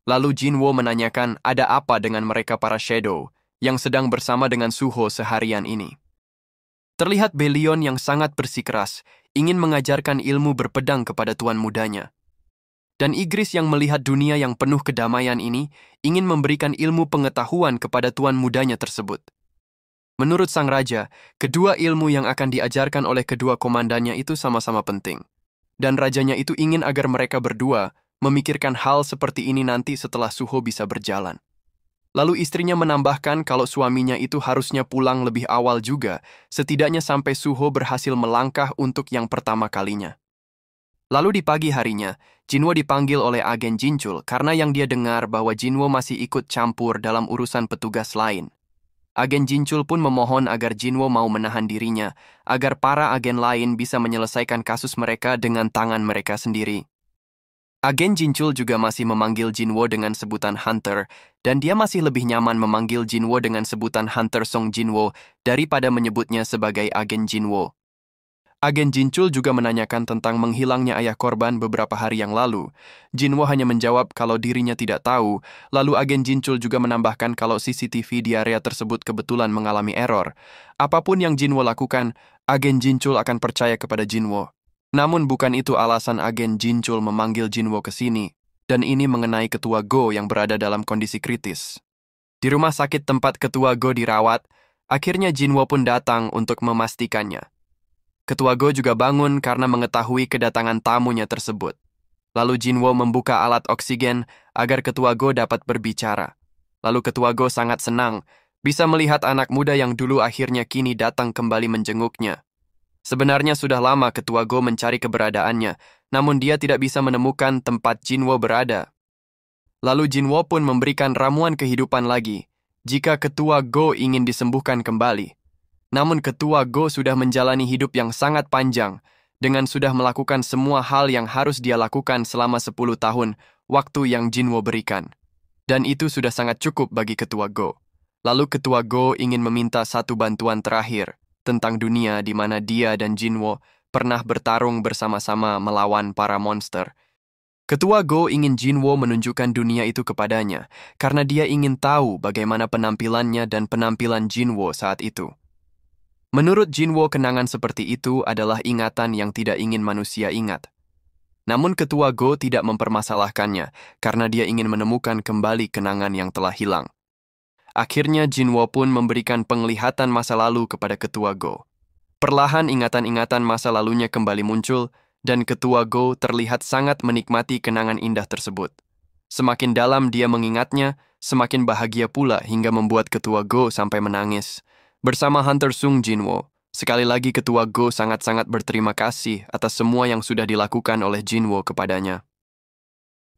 Lalu Jinwo menanyakan ada apa dengan mereka para Shadow yang sedang bersama dengan Suho seharian ini. Terlihat Belion yang sangat bersikeras ingin mengajarkan ilmu berpedang kepada tuan mudanya. Dan Igris yang melihat dunia yang penuh kedamaian ini ingin memberikan ilmu pengetahuan kepada tuan mudanya tersebut. Menurut sang raja, kedua ilmu yang akan diajarkan oleh kedua komandannya itu sama-sama penting. Dan rajanya itu ingin agar mereka berdua memikirkan hal seperti ini nanti setelah Suho bisa berjalan. Lalu istrinya menambahkan kalau suaminya itu harusnya pulang lebih awal juga, setidaknya sampai Suho berhasil melangkah untuk yang pertama kalinya. Lalu di pagi harinya, Jinwo dipanggil oleh agen Jinchul karena yang dia dengar bahwa Jinwo masih ikut campur dalam urusan petugas lain. Agen Jinchul pun memohon agar Jinwo mau menahan dirinya, agar para agen lain bisa menyelesaikan kasus mereka dengan tangan mereka sendiri. Agen Jinchul juga masih memanggil Jinwo dengan sebutan Hunter, dan dia masih lebih nyaman memanggil Jinwo dengan sebutan Hunter Song Jinwo daripada menyebutnya sebagai agen Jinwo. Agen Jinchul juga menanyakan tentang menghilangnya ayah korban beberapa hari yang lalu. Jinwo hanya menjawab kalau dirinya tidak tahu, lalu agen Jinchul juga menambahkan kalau CCTV di area tersebut kebetulan mengalami error. Apapun yang Jinwo lakukan, agen Jinchul akan percaya kepada Jinwo. Namun bukan itu alasan agen Jinchul memanggil Jinwo ke sini, dan ini mengenai Ketua Go yang berada dalam kondisi kritis. Di rumah sakit tempat Ketua Go dirawat, akhirnya Jinwo pun datang untuk memastikannya. Ketua Go juga bangun karena mengetahui kedatangan tamunya tersebut. Lalu Jinwo membuka alat oksigen agar Ketua Go dapat berbicara. Lalu Ketua Go sangat senang bisa melihat anak muda yang dulu akhirnya kini datang kembali menjenguknya. Sebenarnya sudah lama Ketua Go mencari keberadaannya, namun dia tidak bisa menemukan tempat Jinwo berada. Lalu Jinwo pun memberikan ramuan kehidupan lagi jika Ketua Go ingin disembuhkan kembali. Namun Ketua Go sudah menjalani hidup yang sangat panjang dengan sudah melakukan semua hal yang harus dia lakukan selama 10 tahun waktu yang Jinwo berikan. Dan itu sudah sangat cukup bagi Ketua Go. Lalu Ketua Go ingin meminta satu bantuan terakhir tentang dunia di mana dia dan Jinwo pernah bertarung bersama-sama melawan para monster. Ketua Go ingin Jinwo menunjukkan dunia itu kepadanya karena dia ingin tahu bagaimana penampilannya dan penampilan Jinwo saat itu. Menurut Jinwo, kenangan seperti itu adalah ingatan yang tidak ingin manusia ingat. Namun Ketua Go tidak mempermasalahkannya karena dia ingin menemukan kembali kenangan yang telah hilang. Akhirnya Jinwo pun memberikan penglihatan masa lalu kepada Ketua Go. Perlahan ingatan-ingatan masa lalunya kembali muncul dan Ketua Go terlihat sangat menikmati kenangan indah tersebut. Semakin dalam dia mengingatnya, semakin bahagia pula hingga membuat Ketua Go sampai menangis. Bersama Hunter Sung Jinwo, sekali lagi Ketua Go sangat-sangat berterima kasih atas semua yang sudah dilakukan oleh Jinwo kepadanya.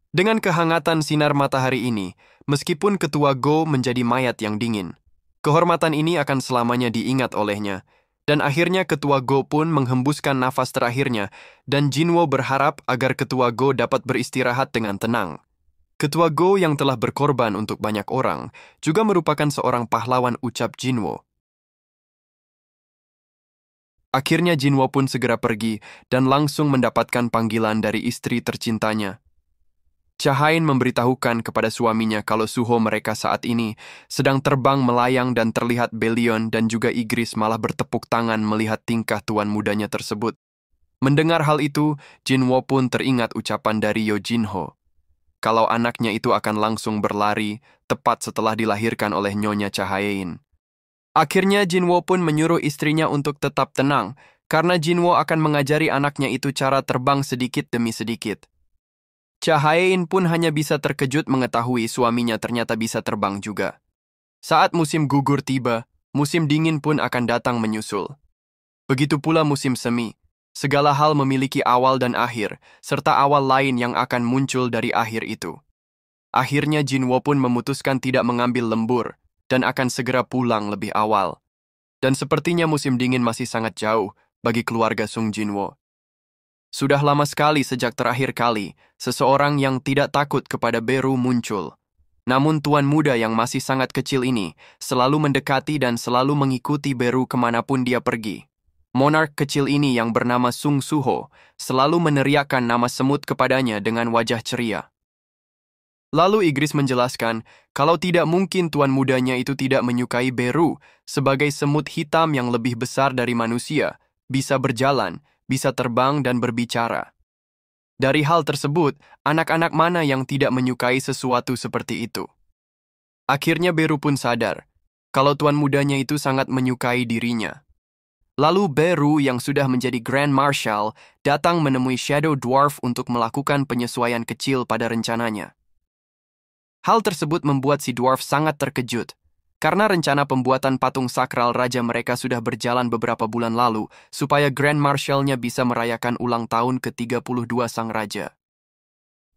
Dengan kehangatan sinar matahari ini, meskipun Ketua Go menjadi mayat yang dingin, kehormatan ini akan selamanya diingat olehnya, dan akhirnya Ketua Go pun menghembuskan nafas terakhirnya, dan Jinwo berharap agar Ketua Go dapat beristirahat dengan tenang. Ketua Go yang telah berkorban untuk banyak orang juga merupakan seorang pahlawan, ucap Jinwo. Akhirnya Jinwo pun segera pergi dan langsung mendapatkan panggilan dari istri tercintanya. Cha Hain memberitahukan kepada suaminya kalau suhu mereka saat ini sedang terbang melayang dan terlihat Belion dan juga Igris malah bertepuk tangan melihat tingkah tuan mudanya tersebut. Mendengar hal itu, Jinwo pun teringat ucapan dari Yo Jinho. Kalau anaknya itu akan langsung berlari tepat setelah dilahirkan oleh Nyonya Cha Hain. Akhirnya Jinwo pun menyuruh istrinya untuk tetap tenang karena Jinwo akan mengajari anaknya itu cara terbang sedikit demi sedikit. Cha Hain pun hanya bisa terkejut mengetahui suaminya ternyata bisa terbang juga. Saat musim gugur tiba, musim dingin pun akan datang menyusul. Begitu pula musim semi. Segala hal memiliki awal dan akhir, serta awal lain yang akan muncul dari akhir itu. Akhirnya Jinwo pun memutuskan tidak mengambil lembur dan akan segera pulang lebih awal. Dan sepertinya musim dingin masih sangat jauh bagi keluarga Sung Jinwo. Sudah lama sekali sejak terakhir kali seseorang yang tidak takut kepada Beru muncul. Namun tuan muda yang masih sangat kecil ini selalu mendekati dan selalu mengikuti Beru kemanapun dia pergi. Monark kecil ini yang bernama Sung Suho selalu meneriakkan nama semut kepadanya dengan wajah ceria. Lalu Igris menjelaskan kalau tidak mungkin tuan mudanya itu tidak menyukai Beru sebagai semut hitam yang lebih besar dari manusia, bisa berjalan, bisa terbang dan berbicara. Dari hal tersebut, anak-anak mana yang tidak menyukai sesuatu seperti itu? Akhirnya Beru pun sadar kalau tuan mudanya itu sangat menyukai dirinya. Lalu Beru yang sudah menjadi Grand Marshal datang menemui Shadow Dwarf untuk melakukan penyesuaian kecil pada rencananya. Hal tersebut membuat si Dwarf sangat terkejut, karena rencana pembuatan patung sakral raja mereka sudah berjalan beberapa bulan lalu supaya Grand Marshal-nya bisa merayakan ulang tahun ke-32 sang raja.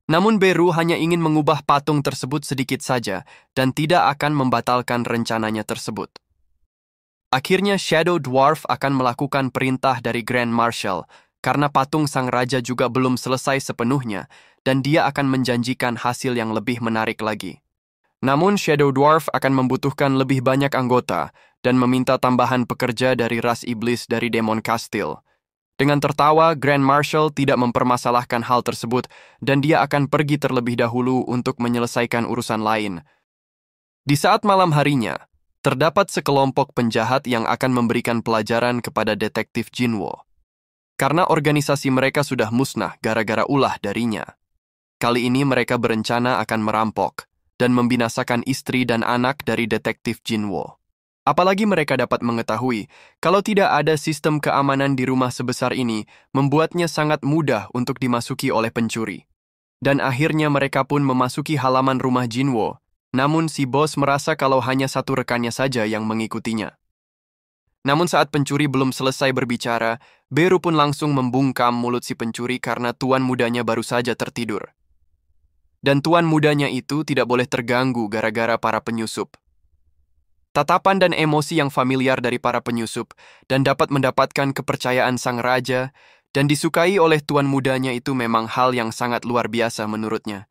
Namun Beru hanya ingin mengubah patung tersebut sedikit saja dan tidak akan membatalkan rencananya tersebut. Akhirnya Shadow Dwarf akan melakukan perintah dari Grand Marshal karena patung sang raja juga belum selesai sepenuhnya dan dia akan menjanjikan hasil yang lebih menarik lagi. Namun Shadow Dwarf akan membutuhkan lebih banyak anggota dan meminta tambahan pekerja dari ras iblis dari Demon Castile. Dengan tertawa, Grand Marshal tidak mempermasalahkan hal tersebut dan dia akan pergi terlebih dahulu untuk menyelesaikan urusan lain. Di saat malam harinya, terdapat sekelompok penjahat yang akan memberikan pelajaran kepada detektif Jinwo. Karena organisasi mereka sudah musnah gara-gara ulah darinya. Kali ini mereka berencana akan merampok dan membinasakan istri dan anak dari detektif Jinwo. Apalagi mereka dapat mengetahui kalau tidak ada sistem keamanan di rumah sebesar ini membuatnya sangat mudah untuk dimasuki oleh pencuri. Dan akhirnya mereka pun memasuki halaman rumah Jinwo, namun si bos merasa kalau hanya satu rekannya saja yang mengikutinya. Namun saat pencuri belum selesai berbicara, Beru pun langsung membungkam mulut si pencuri karena tuan mudanya baru saja tertidur. Dan tuan mudanya itu tidak boleh terganggu gara-gara para penyusup. Tatapan dan emosi yang familiar dari para penyusup dan dapat mendapatkan kepercayaan sang raja dan disukai oleh tuan mudanya itu memang hal yang sangat luar biasa menurutnya.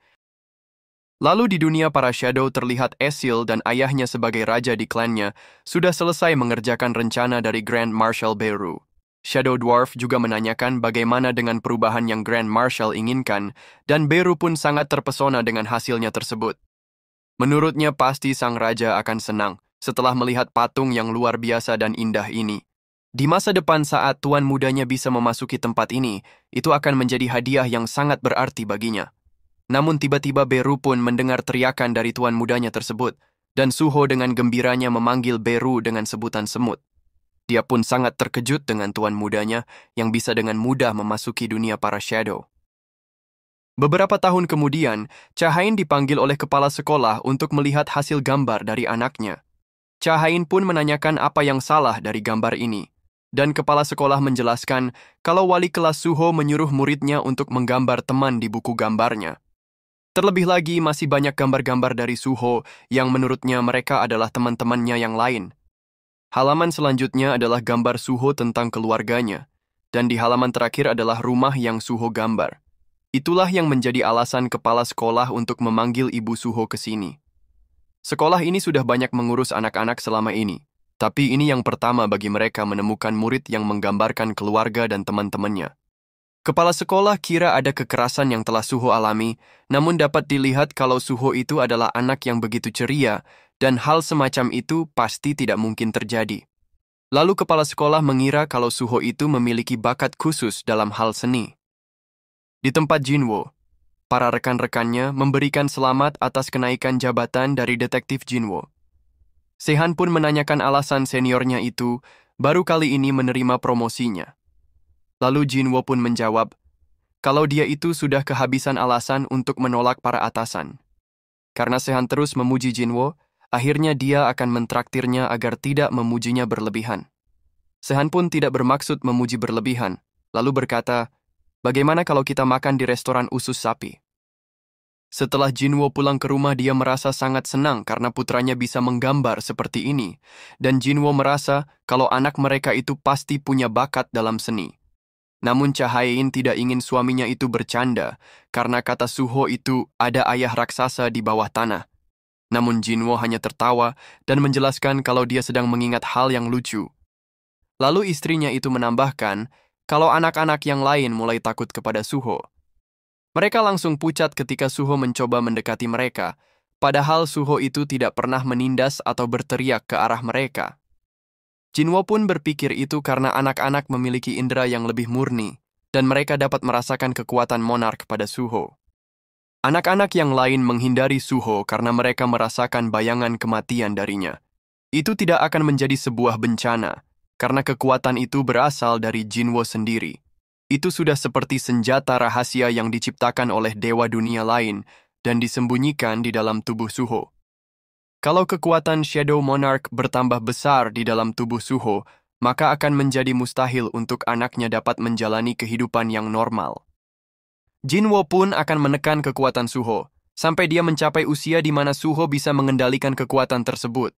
Lalu di dunia para Shadow terlihat Esil dan ayahnya sebagai raja di klannya sudah selesai mengerjakan rencana dari Grand Marshal Beru. Shadow Dwarf juga menanyakan bagaimana dengan perubahan yang Grand Marshal inginkan, dan Beru pun sangat terpesona dengan hasilnya tersebut. Menurutnya pasti sang raja akan senang setelah melihat patung yang luar biasa dan indah ini. Di masa depan saat tuan mudanya bisa memasuki tempat ini, itu akan menjadi hadiah yang sangat berarti baginya. Namun tiba-tiba Beru pun mendengar teriakan dari tuan mudanya tersebut, dan Suho dengan gembiranya memanggil Beru dengan sebutan semut. Dia pun sangat terkejut dengan tuan mudanya yang bisa dengan mudah memasuki dunia para Shadow. Beberapa tahun kemudian, Cha Hain dipanggil oleh kepala sekolah untuk melihat hasil gambar dari anaknya. Cha Hain pun menanyakan apa yang salah dari gambar ini. Dan kepala sekolah menjelaskan kalau wali kelas Suho menyuruh muridnya untuk menggambar teman di buku gambarnya. Terlebih lagi masih banyak gambar-gambar dari Suho yang menurutnya mereka adalah teman-temannya yang lain. Halaman selanjutnya adalah gambar Suho tentang keluarganya, dan di halaman terakhir adalah rumah yang Suho gambar. Itulah yang menjadi alasan kepala sekolah untuk memanggil Ibu Suho ke sini. Sekolah ini sudah banyak mengurus anak-anak selama ini, tapi ini yang pertama bagi mereka menemukan murid yang menggambarkan keluarga dan teman-temannya. Kepala sekolah kira ada kekerasan yang telah Suho alami, namun dapat dilihat kalau Suho itu adalah anak yang begitu ceria, dan hal semacam itu pasti tidak mungkin terjadi. Lalu kepala sekolah mengira kalau Suho itu memiliki bakat khusus dalam hal seni. Di tempat Jinwo, para rekan-rekannya memberikan selamat atas kenaikan jabatan dari detektif Jinwo. Sehan pun menanyakan alasan seniornya itu baru kali ini menerima promosinya. Lalu Jinwo pun menjawab, kalau dia itu sudah kehabisan alasan untuk menolak para atasan. Karena Sehan terus memuji Jinwo, akhirnya dia akan mentraktirnya agar tidak memujinya berlebihan. Sehan pun tidak bermaksud memuji berlebihan, lalu berkata, bagaimana kalau kita makan di restoran usus sapi? Setelah Jinwo pulang ke rumah, dia merasa sangat senang karena putranya bisa menggambar seperti ini, dan Jinwo merasa kalau anak mereka itu pasti punya bakat dalam seni. Namun Chahaein tidak ingin suaminya itu bercanda, karena kata Suho itu ada ayah raksasa di bawah tanah. Namun Jinwo hanya tertawa dan menjelaskan kalau dia sedang mengingat hal yang lucu. Lalu istrinya itu menambahkan, kalau anak-anak yang lain mulai takut kepada Suho. Mereka langsung pucat ketika Suho mencoba mendekati mereka, padahal Suho itu tidak pernah menindas atau berteriak ke arah mereka. Jinwo pun berpikir itu karena anak-anak memiliki indera yang lebih murni, dan mereka dapat merasakan kekuatan monark pada Suho. Anak-anak yang lain menghindari Suho karena mereka merasakan bayangan kematian darinya. Itu tidak akan menjadi sebuah bencana, karena kekuatan itu berasal dari Jinwo sendiri. Itu sudah seperti senjata rahasia yang diciptakan oleh dewa dunia lain dan disembunyikan di dalam tubuh Suho. Kalau kekuatan Shadow Monarch bertambah besar di dalam tubuh Suho, maka akan menjadi mustahil untuk anaknya dapat menjalani kehidupan yang normal. Jinwo pun akan menekan kekuatan Suho, sampai dia mencapai usia di mana Suho bisa mengendalikan kekuatan tersebut.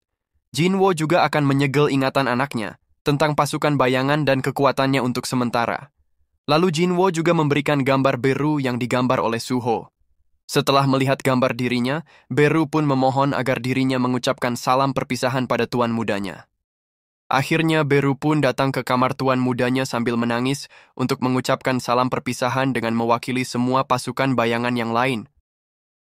Jinwo juga akan menyegel ingatan anaknya tentang pasukan bayangan dan kekuatannya untuk sementara. Lalu Jinwo juga memberikan gambar Beru yang digambar oleh Suho. Setelah melihat gambar dirinya, Beru pun memohon agar dirinya mengucapkan salam perpisahan pada tuan mudanya. Akhirnya Beru pun datang ke kamar tuan mudanya sambil menangis untuk mengucapkan salam perpisahan dengan mewakili semua pasukan bayangan yang lain.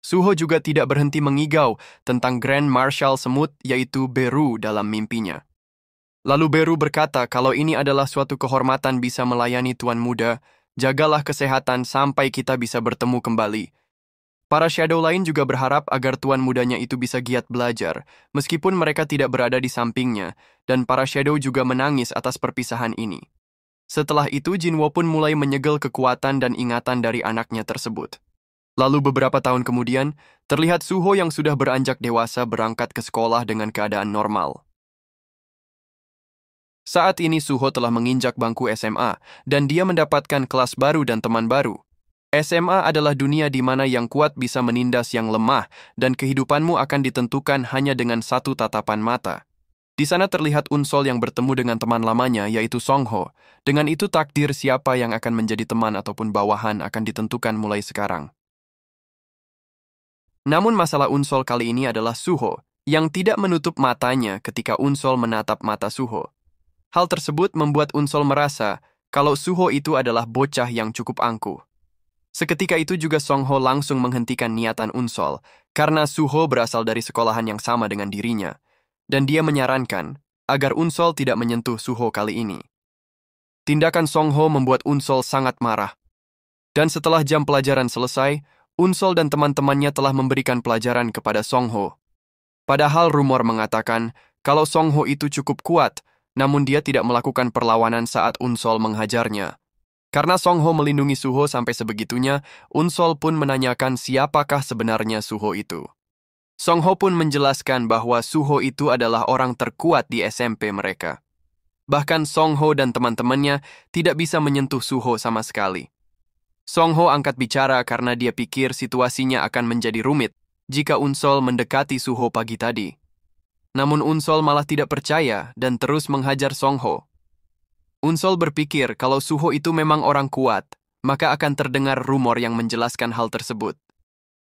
Suho juga tidak berhenti mengigau tentang Grand Marshal Semut yaitu Beru dalam mimpinya. Lalu Beru berkata kalau ini adalah suatu kehormatan bisa melayani tuan muda, jagalah kesehatan sampai kita bisa bertemu kembali. Para shadow lain juga berharap agar tuan mudanya itu bisa giat belajar, meskipun mereka tidak berada di sampingnya, dan para shadow juga menangis atas perpisahan ini. Setelah itu Jinwo pun mulai menyegel kekuatan dan ingatan dari anaknya tersebut. Lalu beberapa tahun kemudian, terlihat Suho yang sudah beranjak dewasa berangkat ke sekolah dengan keadaan normal. Saat ini Suho telah menginjak bangku SMA, dan dia mendapatkan kelas baru dan teman baru. SMA adalah dunia di mana yang kuat bisa menindas yang lemah, dan kehidupanmu akan ditentukan hanya dengan satu tatapan mata. Di sana terlihat Unsol yang bertemu dengan teman lamanya, yaitu Songho. Dengan itu takdir siapa yang akan menjadi teman ataupun bawahan akan ditentukan mulai sekarang. Namun masalah Unsol kali ini adalah Suho, yang tidak menutup matanya ketika Unsol menatap mata Suho. Hal tersebut membuat Unsol merasa kalau Suho itu adalah bocah yang cukup angkuh. Seketika itu juga Songho langsung menghentikan niatan Unsol, karena Suho berasal dari sekolahan yang sama dengan dirinya, dan dia menyarankan agar Unsol tidak menyentuh Suho kali ini. Tindakan Songho membuat Unsol sangat marah, dan setelah jam pelajaran selesai, Unsol dan teman-temannya telah memberikan pelajaran kepada Songho. Padahal rumor mengatakan kalau Songho itu cukup kuat, namun dia tidak melakukan perlawanan saat Unsol menghajarnya. Karena Songho melindungi Suho sampai sebegitunya, Unsol pun menanyakan siapakah sebenarnya Suho itu. Songho pun menjelaskan bahwa Suho itu adalah orang terkuat di SMP mereka. Bahkan Songho dan teman-temannya tidak bisa menyentuh Suho sama sekali. Songho angkat bicara karena dia pikir situasinya akan menjadi rumit jika Unsol mendekati Suho pagi tadi. Namun Unsol malah tidak percaya dan terus menghajar Songho. Unsol berpikir kalau Suho itu memang orang kuat, maka akan terdengar rumor yang menjelaskan hal tersebut.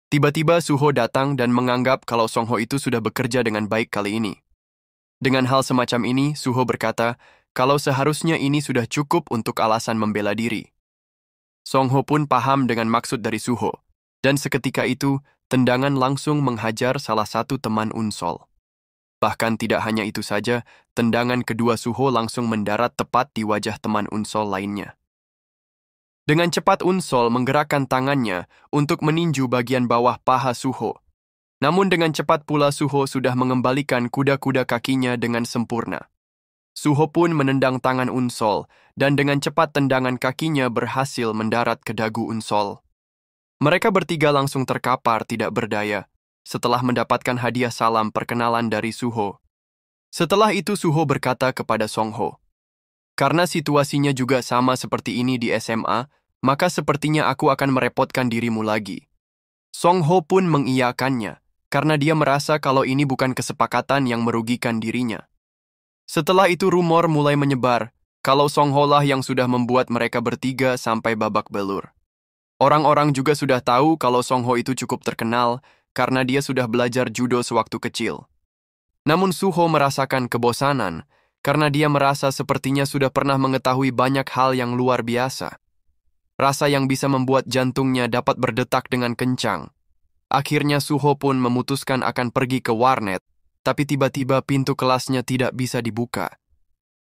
Tiba-tiba Suho datang dan menganggap kalau Song Ho itu sudah bekerja dengan baik kali ini. Dengan hal semacam ini, Suho berkata kalau seharusnya ini sudah cukup untuk alasan membela diri. Song Ho pun paham dengan maksud dari Suho, dan seketika itu, tendangan langsung menghajar salah satu teman Unsol. Bahkan tidak hanya itu saja, tendangan kedua Suho langsung mendarat tepat di wajah teman Unsol lainnya. Dengan cepat Unsol menggerakkan tangannya untuk meninju bagian bawah paha Suho. Namun dengan cepat pula Suho sudah mengembalikan kuda-kuda kakinya dengan sempurna. Suho pun menendang tangan Unsol, dan dengan cepat tendangan kakinya berhasil mendarat ke dagu Unsol. Mereka bertiga langsung terkapar tidak berdaya, setelah mendapatkan hadiah salam perkenalan dari Suho. Setelah itu Suho berkata kepada Song Ho, "Karena situasinya juga sama seperti ini di SMA, maka sepertinya aku akan merepotkan dirimu lagi." Song Ho pun mengiyakannya, karena dia merasa kalau ini bukan kesepakatan yang merugikan dirinya. Setelah itu rumor mulai menyebar, kalau Song Ho lah yang sudah membuat mereka bertiga sampai babak belur. Orang-orang juga sudah tahu kalau Song Ho itu cukup terkenal, karena dia sudah belajar judo sewaktu kecil. Namun Suho merasakan kebosanan, karena dia merasa sepertinya sudah pernah mengetahui banyak hal yang luar biasa. Rasa yang bisa membuat jantungnya dapat berdetak dengan kencang. Akhirnya Suho pun memutuskan akan pergi ke warnet, tapi tiba-tiba pintu kelasnya tidak bisa dibuka.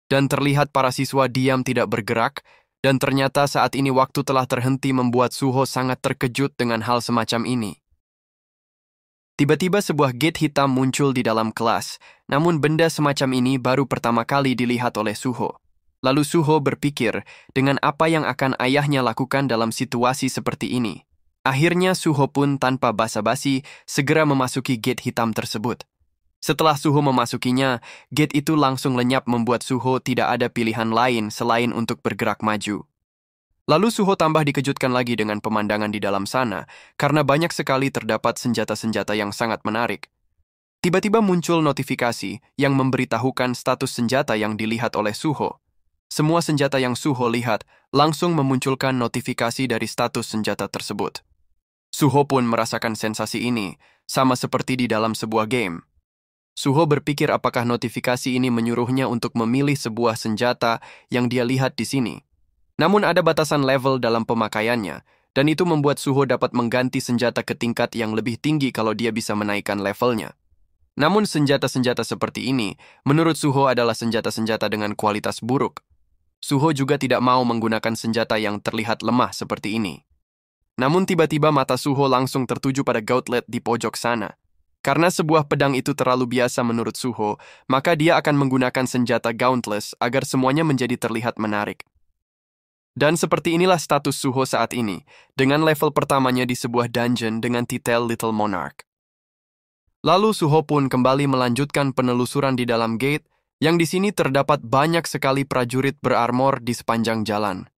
Dan terlihat para siswa diam tidak bergerak, dan ternyata saat ini waktu telah terhenti membuat Suho sangat terkejut dengan hal semacam ini. Tiba-tiba sebuah gate hitam muncul di dalam kelas, namun benda semacam ini baru pertama kali dilihat oleh Suho. Lalu Suho berpikir dengan apa yang akan ayahnya lakukan dalam situasi seperti ini. Akhirnya Suho pun tanpa basa-basi segera memasuki gate hitam tersebut. Setelah Suho memasukinya, gate itu langsung lenyap membuat Suho tidak ada pilihan lain selain untuk bergerak maju. Lalu Suho tambah dikejutkan lagi dengan pemandangan di dalam sana, karena banyak sekali terdapat senjata-senjata yang sangat menarik. Tiba-tiba muncul notifikasi yang memberitahukan status senjata yang dilihat oleh Suho. Semua senjata yang Suho lihat langsung memunculkan notifikasi dari status senjata tersebut. Suho pun merasakan sensasi ini, sama seperti di dalam sebuah game. Suho berpikir apakah notifikasi ini menyuruhnya untuk memilih sebuah senjata yang dia lihat di sini. Namun ada batasan level dalam pemakaiannya, dan itu membuat Suho dapat mengganti senjata ke tingkat yang lebih tinggi kalau dia bisa menaikkan levelnya. Namun senjata-senjata seperti ini, menurut Suho adalah senjata-senjata dengan kualitas buruk. Suho juga tidak mau menggunakan senjata yang terlihat lemah seperti ini. Namun tiba-tiba mata Suho langsung tertuju pada gauntlet di pojok sana. Karena sebuah pedang itu terlalu biasa menurut Suho, maka dia akan menggunakan senjata Gauntless agar semuanya menjadi terlihat menarik. Dan seperti inilah status Suho saat ini, dengan level pertamanya di sebuah dungeon dengan titel Little Monarch. Lalu Suho pun kembali melanjutkan penelusuran di dalam gate, yang di sini terdapat banyak sekali prajurit berarmor di sepanjang jalan.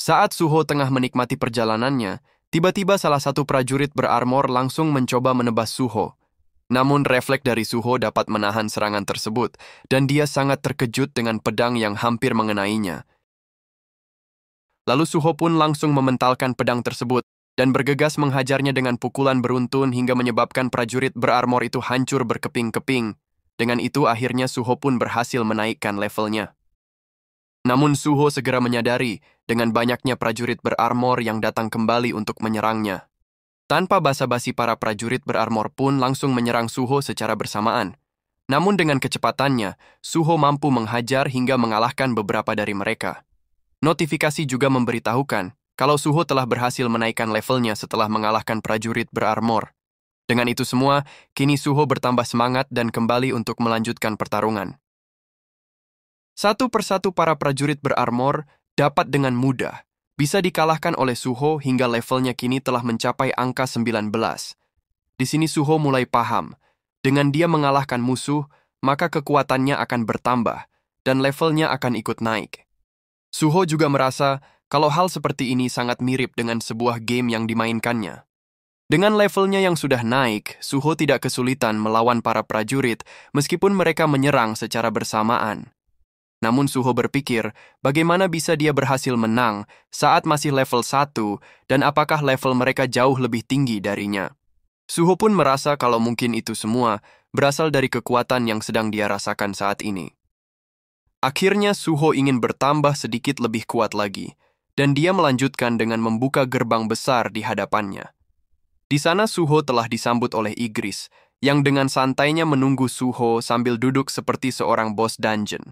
Saat Suho tengah menikmati perjalanannya, tiba-tiba salah satu prajurit berarmor langsung mencoba menebas Suho. Namun refleks dari Suho dapat menahan serangan tersebut, dan dia sangat terkejut dengan pedang yang hampir mengenainya. Lalu Suho pun langsung mementalkan pedang tersebut, dan bergegas menghajarnya dengan pukulan beruntun hingga menyebabkan prajurit berarmor itu hancur berkeping-keping. Dengan itu akhirnya Suho pun berhasil menaikkan levelnya. Namun Suho segera menyadari dengan banyaknya prajurit berarmor yang datang kembali untuk menyerangnya. Tanpa basa-basi para prajurit berarmor pun langsung menyerang Suho secara bersamaan. Namun dengan kecepatannya, Suho mampu menghajar hingga mengalahkan beberapa dari mereka. Notifikasi juga memberitahukan kalau Suho telah berhasil menaikkan levelnya setelah mengalahkan prajurit berarmor. Dengan itu semua, kini Suho bertambah semangat dan kembali untuk melanjutkan pertarungan. Satu persatu para prajurit berarmor dapat dengan mudah bisa dikalahkan oleh Suho hingga levelnya kini telah mencapai angka 19. Di sini Suho mulai paham, dengan dia mengalahkan musuh, maka kekuatannya akan bertambah dan levelnya akan ikut naik. Suho juga merasa kalau hal seperti ini sangat mirip dengan sebuah game yang dimainkannya. Dengan levelnya yang sudah naik, Suho tidak kesulitan melawan para prajurit meskipun mereka menyerang secara bersamaan. Namun Suho berpikir, bagaimana bisa dia berhasil menang saat masih level 1 dan apakah level mereka jauh lebih tinggi darinya. Suho pun merasa kalau mungkin itu semua berasal dari kekuatan yang sedang dia rasakan saat ini. Akhirnya Suho ingin bertambah sedikit lebih kuat lagi, dan dia melanjutkan dengan membuka gerbang besar di hadapannya. Di sana Suho telah disambut oleh Igris, yang dengan santainya menunggu Suho sambil duduk seperti seorang bos dungeon.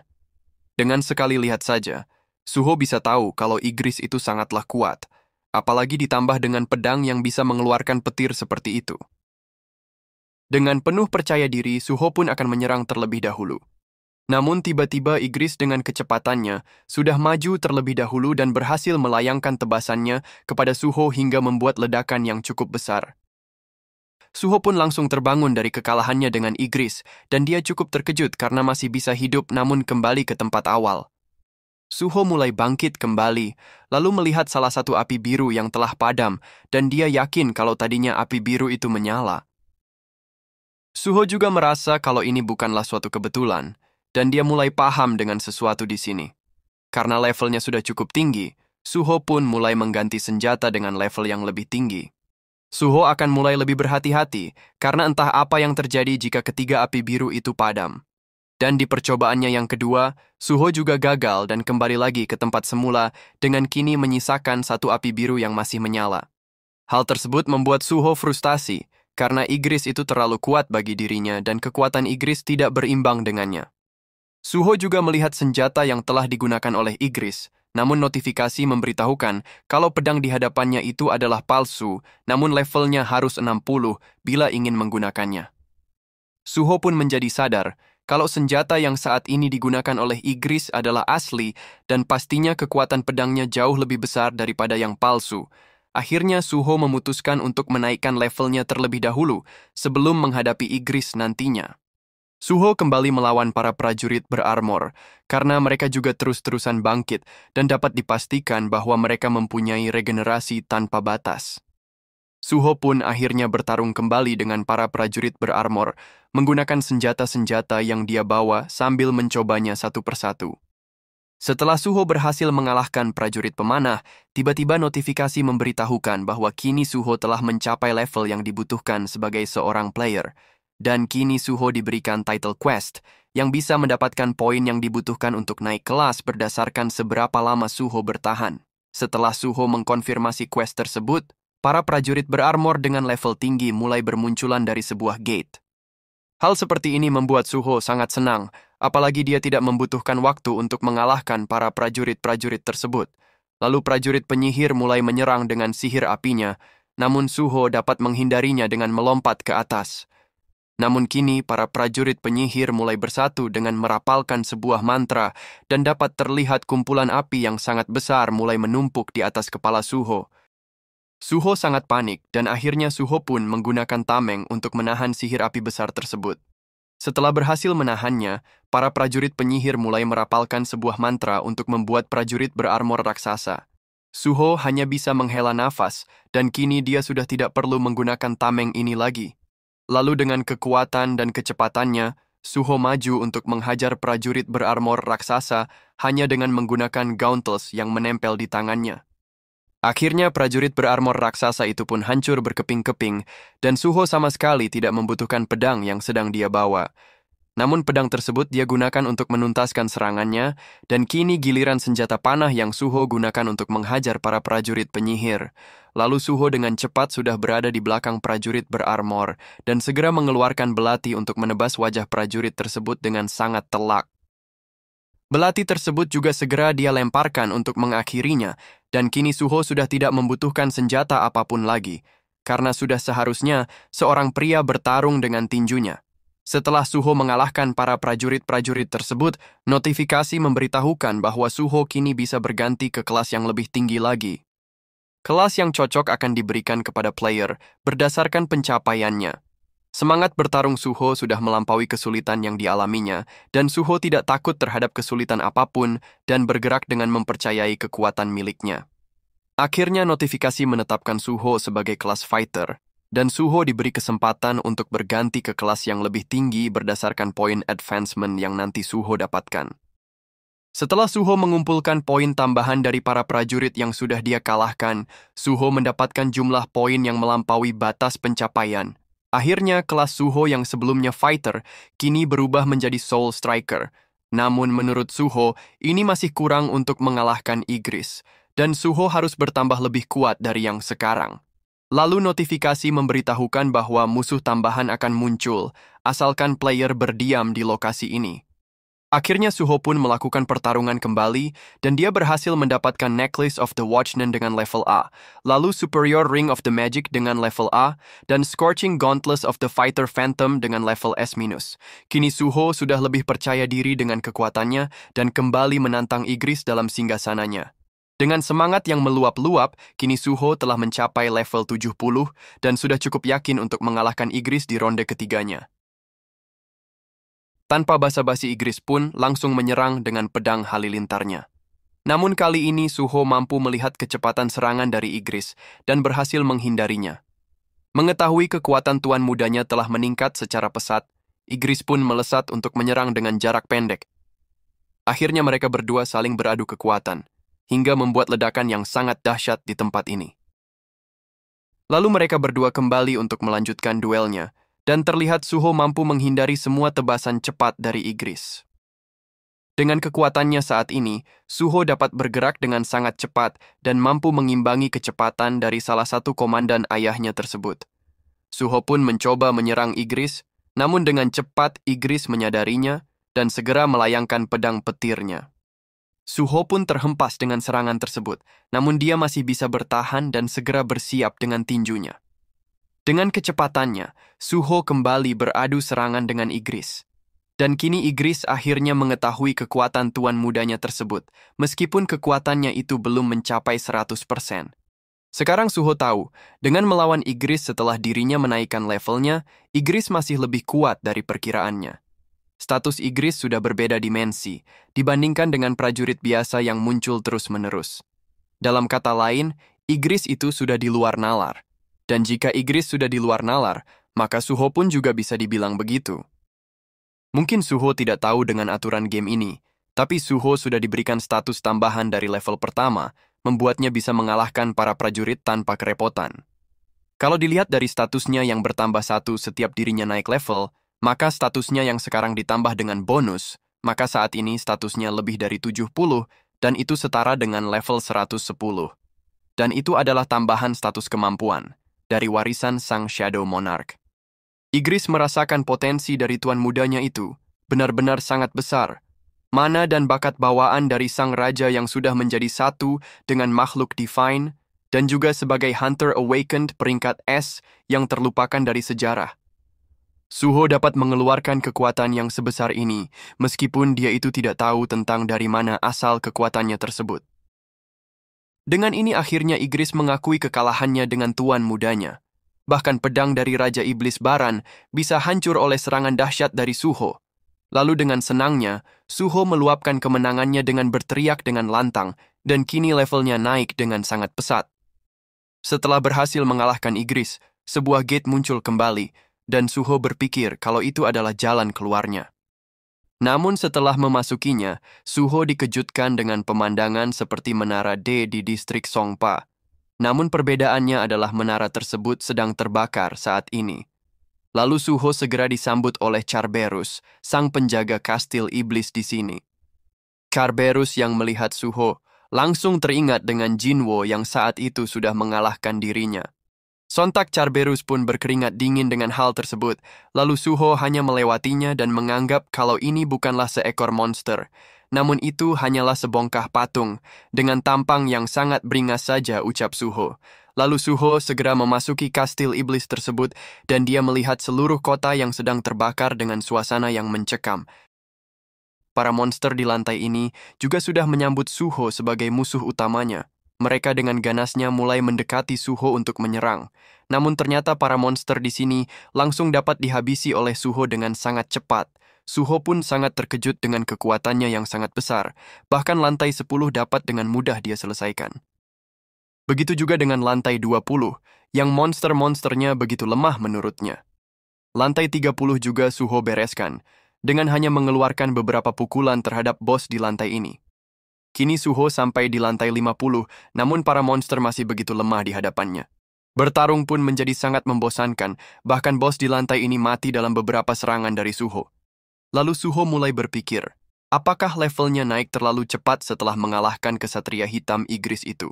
Dengan sekali lihat saja, Suho bisa tahu kalau Igris itu sangatlah kuat, apalagi ditambah dengan pedang yang bisa mengeluarkan petir seperti itu. Dengan penuh percaya diri, Suho pun akan menyerang terlebih dahulu. Namun tiba-tiba Igris dengan kecepatannya sudah maju terlebih dahulu dan berhasil melayangkan tebasannya kepada Suho hingga membuat ledakan yang cukup besar. Suho pun langsung terbangun dari kekalahannya dengan Igris, dan dia cukup terkejut karena masih bisa hidup namun kembali ke tempat awal. Suho mulai bangkit kembali, lalu melihat salah satu api biru yang telah padam, dan dia yakin kalau tadinya api biru itu menyala. Suho juga merasa kalau ini bukanlah suatu kebetulan, dan dia mulai paham dengan sesuatu di sini. Karena levelnya sudah cukup tinggi, Suho pun mulai mengganti senjata dengan level yang lebih tinggi. Suho akan mulai lebih berhati-hati karena entah apa yang terjadi jika ketiga api biru itu padam. Dan di percobaannya yang kedua, Suho juga gagal dan kembali lagi ke tempat semula dengan kini menyisakan satu api biru yang masih menyala. Hal tersebut membuat Suho frustasi karena Igris itu terlalu kuat bagi dirinya dan kekuatan Igris tidak berimbang dengannya. Suho juga melihat senjata yang telah digunakan oleh Igris, namun notifikasi memberitahukan kalau pedang di hadapannya itu adalah palsu, namun levelnya harus 60 bila ingin menggunakannya. Suho pun menjadi sadar kalau senjata yang saat ini digunakan oleh Igris adalah asli dan pastinya kekuatan pedangnya jauh lebih besar daripada yang palsu. Akhirnya Suho memutuskan untuk menaikkan levelnya terlebih dahulu sebelum menghadapi Igris nantinya. Suho kembali melawan para prajurit berarmor, karena mereka juga terus-terusan bangkit dan dapat dipastikan bahwa mereka mempunyai regenerasi tanpa batas. Suho pun akhirnya bertarung kembali dengan para prajurit berarmor, menggunakan senjata-senjata yang dia bawa sambil mencobanya satu persatu. Setelah Suho berhasil mengalahkan prajurit pemanah, tiba-tiba notifikasi memberitahukan bahwa kini Suho telah mencapai level yang dibutuhkan sebagai seorang player. Dan kini Suho diberikan title quest yang bisa mendapatkan poin yang dibutuhkan untuk naik kelas berdasarkan seberapa lama Suho bertahan. Setelah Suho mengkonfirmasi quest tersebut, para prajurit berarmor dengan level tinggi mulai bermunculan dari sebuah gate. Hal seperti ini membuat Suho sangat senang, apalagi dia tidak membutuhkan waktu untuk mengalahkan para prajurit-prajurit tersebut. Lalu prajurit penyihir mulai menyerang dengan sihir apinya, namun Suho dapat menghindarinya dengan melompat ke atas. Namun kini para prajurit penyihir mulai bersatu dengan merapalkan sebuah mantra dan dapat terlihat kumpulan api yang sangat besar mulai menumpuk di atas kepala Suho. Suho sangat panik dan akhirnya Suho pun menggunakan tameng untuk menahan sihir api besar tersebut. Setelah berhasil menahannya, para prajurit penyihir mulai merapalkan sebuah mantra untuk membuat prajurit berarmor raksasa. Suho hanya bisa menghela nafas dan kini dia sudah tidak perlu menggunakan tameng ini lagi. Lalu dengan kekuatan dan kecepatannya, Suho maju untuk menghajar prajurit berarmor raksasa hanya dengan menggunakan gauntlets yang menempel di tangannya. Akhirnya prajurit berarmor raksasa itu pun hancur berkeping-keping dan Suho sama sekali tidak membutuhkan pedang yang sedang dia bawa. Namun pedang tersebut dia gunakan untuk menuntaskan serangannya dan kini giliran senjata panah yang Suho gunakan untuk menghajar para prajurit penyihir. Lalu Suho dengan cepat sudah berada di belakang prajurit berarmor dan segera mengeluarkan belati untuk menebas wajah prajurit tersebut dengan sangat telak. Belati tersebut juga segera dia lemparkan untuk mengakhirinya dan kini Suho sudah tidak membutuhkan senjata apapun lagi karena sudah seharusnya seorang pria bertarung dengan tinjunya. Setelah Suho mengalahkan para prajurit-prajurit tersebut, notifikasi memberitahukan bahwa Suho kini bisa berganti ke kelas yang lebih tinggi lagi. Kelas yang cocok akan diberikan kepada player berdasarkan pencapaiannya. Semangat bertarung Suho sudah melampaui kesulitan yang dialaminya, dan Suho tidak takut terhadap kesulitan apapun dan bergerak dengan mempercayai kekuatan miliknya. Akhirnya notifikasi menetapkan Suho sebagai kelas fighter, dan Suho diberi kesempatan untuk berganti ke kelas yang lebih tinggi berdasarkan poin advancement yang nanti Suho dapatkan. Setelah Suho mengumpulkan poin tambahan dari para prajurit yang sudah dia kalahkan, Suho mendapatkan jumlah poin yang melampaui batas pencapaian. Akhirnya, kelas Suho yang sebelumnya fighter, kini berubah menjadi soul striker. Namun menurut Suho, ini masih kurang untuk mengalahkan Igris, dan Suho harus bertambah lebih kuat dari yang sekarang. Lalu notifikasi memberitahukan bahwa musuh tambahan akan muncul, asalkan player berdiam di lokasi ini. Akhirnya Suho pun melakukan pertarungan kembali, dan dia berhasil mendapatkan Necklace of the Watchman dengan level A, lalu Superior Ring of the Magic dengan level A, dan Scorching Gauntlets of the Fighter Phantom dengan level S-. Kini Suho sudah lebih percaya diri dengan kekuatannya dan kembali menantang Igris dalam singgasananya. Dengan semangat yang meluap-luap, kini Suho telah mencapai level 70 dan sudah cukup yakin untuk mengalahkan Igris di ronde ketiganya. Tanpa basa-basi, Igris pun langsung menyerang dengan pedang halilintarnya. Namun kali ini Suho mampu melihat kecepatan serangan dari Igris dan berhasil menghindarinya. Mengetahui kekuatan tuan mudanya telah meningkat secara pesat, Igris pun melesat untuk menyerang dengan jarak pendek. Akhirnya mereka berdua saling beradu kekuatan, hingga membuat ledakan yang sangat dahsyat di tempat ini. Lalu mereka berdua kembali untuk melanjutkan duelnya, dan terlihat Suho mampu menghindari semua tebasan cepat dari Igris. Dengan kekuatannya saat ini, Suho dapat bergerak dengan sangat cepat dan mampu mengimbangi kecepatan dari salah satu komandan ayahnya tersebut. Suho pun mencoba menyerang Igris, namun dengan cepat Igris menyadarinya dan segera melayangkan pedang petirnya. Suho pun terhempas dengan serangan tersebut, namun dia masih bisa bertahan dan segera bersiap dengan tinjunya. Dengan kecepatannya, Suho kembali beradu serangan dengan Igris. Dan kini Igris akhirnya mengetahui kekuatan tuan mudanya tersebut, meskipun kekuatannya itu belum mencapai 100%. Sekarang Suho tahu, dengan melawan Igris setelah dirinya menaikkan levelnya, Igris masih lebih kuat dari perkiraannya. Status Igris sudah berbeda dimensi, dibandingkan dengan prajurit biasa yang muncul terus-menerus. Dalam kata lain, Igris itu sudah di luar nalar. Dan jika Igris sudah di luar nalar, maka Suho pun juga bisa dibilang begitu. Mungkin Suho tidak tahu dengan aturan game ini, tapi Suho sudah diberikan status tambahan dari level pertama, membuatnya bisa mengalahkan para prajurit tanpa kerepotan. Kalau dilihat dari statusnya yang bertambah 1 setiap dirinya naik level, maka statusnya yang sekarang ditambah dengan bonus, maka saat ini statusnya lebih dari 70, dan itu setara dengan level 110. Dan itu adalah tambahan status kemampuan dari warisan sang Shadow Monarch. Igris merasakan potensi dari tuan mudanya itu benar-benar sangat besar. Mana dan bakat bawaan dari sang raja yang sudah menjadi satu dengan makhluk divine, dan juga sebagai Hunter Awakened peringkat S yang terlupakan dari sejarah. Suho dapat mengeluarkan kekuatan yang sebesar ini, meskipun dia itu tidak tahu tentang dari mana asal kekuatannya tersebut. Dengan ini akhirnya Igris mengakui kekalahannya dengan tuan mudanya. Bahkan pedang dari Raja Iblis Baran bisa hancur oleh serangan dahsyat dari Suho. Lalu dengan senangnya, Suho meluapkan kemenangannya dengan berteriak dengan lantang, dan kini levelnya naik dengan sangat pesat. Setelah berhasil mengalahkan Igris, sebuah gate muncul kembali, dan Suho berpikir kalau itu adalah jalan keluarnya. Namun setelah memasukinya, Suho dikejutkan dengan pemandangan seperti Menara D di distrik Songpa. Namun perbedaannya adalah menara tersebut sedang terbakar saat ini. Lalu Suho segera disambut oleh Cerberus, sang penjaga kastil iblis di sini. Cerberus yang melihat Suho langsung teringat dengan Jinwo yang saat itu sudah mengalahkan dirinya. Sontak Cerberus pun berkeringat dingin dengan hal tersebut, lalu Suho hanya melewatinya dan menganggap kalau ini bukanlah seekor monster, namun itu hanyalah sebongkah patung, dengan tampang yang sangat beringas saja, ucap Suho. Lalu Suho segera memasuki kastil iblis tersebut, dan dia melihat seluruh kota yang sedang terbakar dengan suasana yang mencekam. Para monster di lantai ini juga sudah menyambut Suho sebagai musuh utamanya. Mereka dengan ganasnya mulai mendekati Suho untuk menyerang. Namun ternyata para monster di sini langsung dapat dihabisi oleh Suho dengan sangat cepat. Suho pun sangat terkejut dengan kekuatannya yang sangat besar. Bahkan lantai 10 dapat dengan mudah dia selesaikan. Begitu juga dengan lantai 20, yang monster-monsternya begitu lemah menurutnya. Lantai 30 juga Suho bereskan. dengan hanya mengeluarkan beberapa pukulan terhadap bos di lantai ini. Kini Suho sampai di lantai 50, namun para monster masih begitu lemah di hadapannya. Bertarung pun menjadi sangat membosankan, bahkan bos di lantai ini mati dalam beberapa serangan dari Suho. Lalu Suho mulai berpikir, apakah levelnya naik terlalu cepat setelah mengalahkan kesatria hitam Igris itu?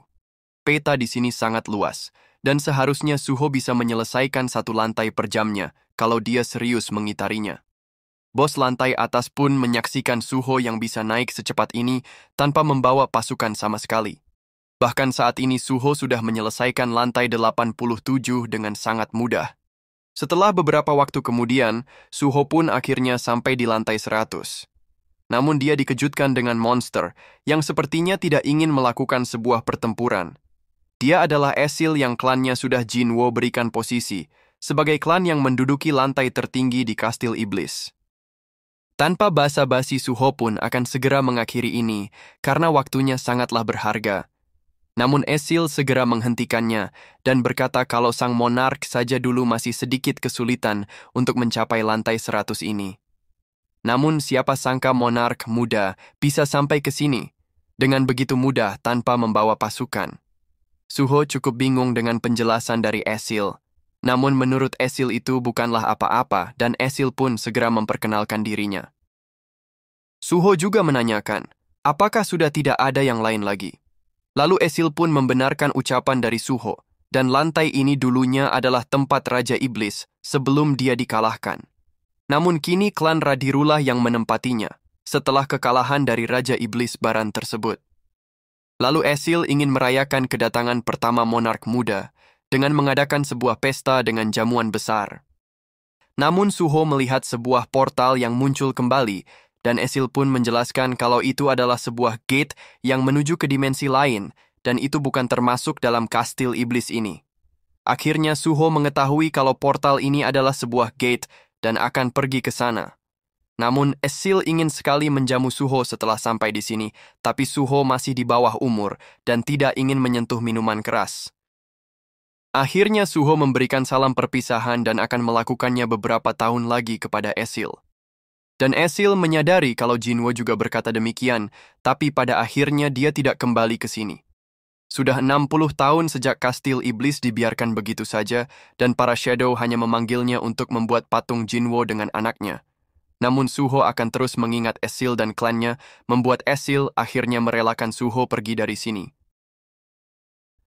Peta di sini sangat luas, dan seharusnya Suho bisa menyelesaikan satu lantai per jamnya kalau dia serius mengitarinya. Bos lantai atas pun menyaksikan Suho yang bisa naik secepat ini tanpa membawa pasukan sama sekali. Bahkan saat ini Suho sudah menyelesaikan lantai 87 dengan sangat mudah. Setelah beberapa waktu kemudian, Suho pun akhirnya sampai di lantai 100. Namun dia dikejutkan dengan monster yang sepertinya tidak ingin melakukan sebuah pertempuran. Dia adalah Esil yang klannya sudah Jinwo berikan posisi sebagai klan yang menduduki lantai tertinggi di Kastil Iblis. Tanpa basa-basi Suho pun akan segera mengakhiri ini karena waktunya sangatlah berharga. Namun Esil segera menghentikannya dan berkata kalau sang monark saja dulu masih sedikit kesulitan untuk mencapai lantai 100 ini. Namun siapa sangka monark muda bisa sampai ke sini dengan begitu mudah tanpa membawa pasukan. Suho cukup bingung dengan penjelasan dari Esil. Namun menurut Esil itu bukanlah apa-apa dan Esil pun segera memperkenalkan dirinya. Suho juga menanyakan, apakah sudah tidak ada yang lain lagi? Lalu Esil pun membenarkan ucapan dari Suho, dan lantai ini dulunya adalah tempat Raja Iblis sebelum dia dikalahkan. Namun kini klan Radirullah yang menempatinya, setelah kekalahan dari Raja Iblis Baran tersebut. Lalu Esil ingin merayakan kedatangan pertama monark muda, dengan mengadakan sebuah pesta dengan jamuan besar. Namun Suho melihat sebuah portal yang muncul kembali, dan Esil pun menjelaskan kalau itu adalah sebuah gate yang menuju ke dimensi lain, dan itu bukan termasuk dalam kastil iblis ini. Akhirnya Suho mengetahui kalau portal ini adalah sebuah gate dan akan pergi ke sana. Namun Esil ingin sekali menjamu Suho setelah sampai di sini, tapi Suho masih di bawah umur dan tidak ingin menyentuh minuman keras. Akhirnya Suho memberikan salam perpisahan dan akan melakukannya beberapa tahun lagi kepada Esil. Dan Esil menyadari kalau Jinwo juga berkata demikian, tapi pada akhirnya dia tidak kembali ke sini. Sudah 60 tahun sejak kastil iblis dibiarkan begitu saja, dan para shadow hanya memanggilnya untuk membuat patung Jinwo dengan anaknya. Namun Suho akan terus mengingat Esil dan klannya, membuat Esil akhirnya merelakan Suho pergi dari sini.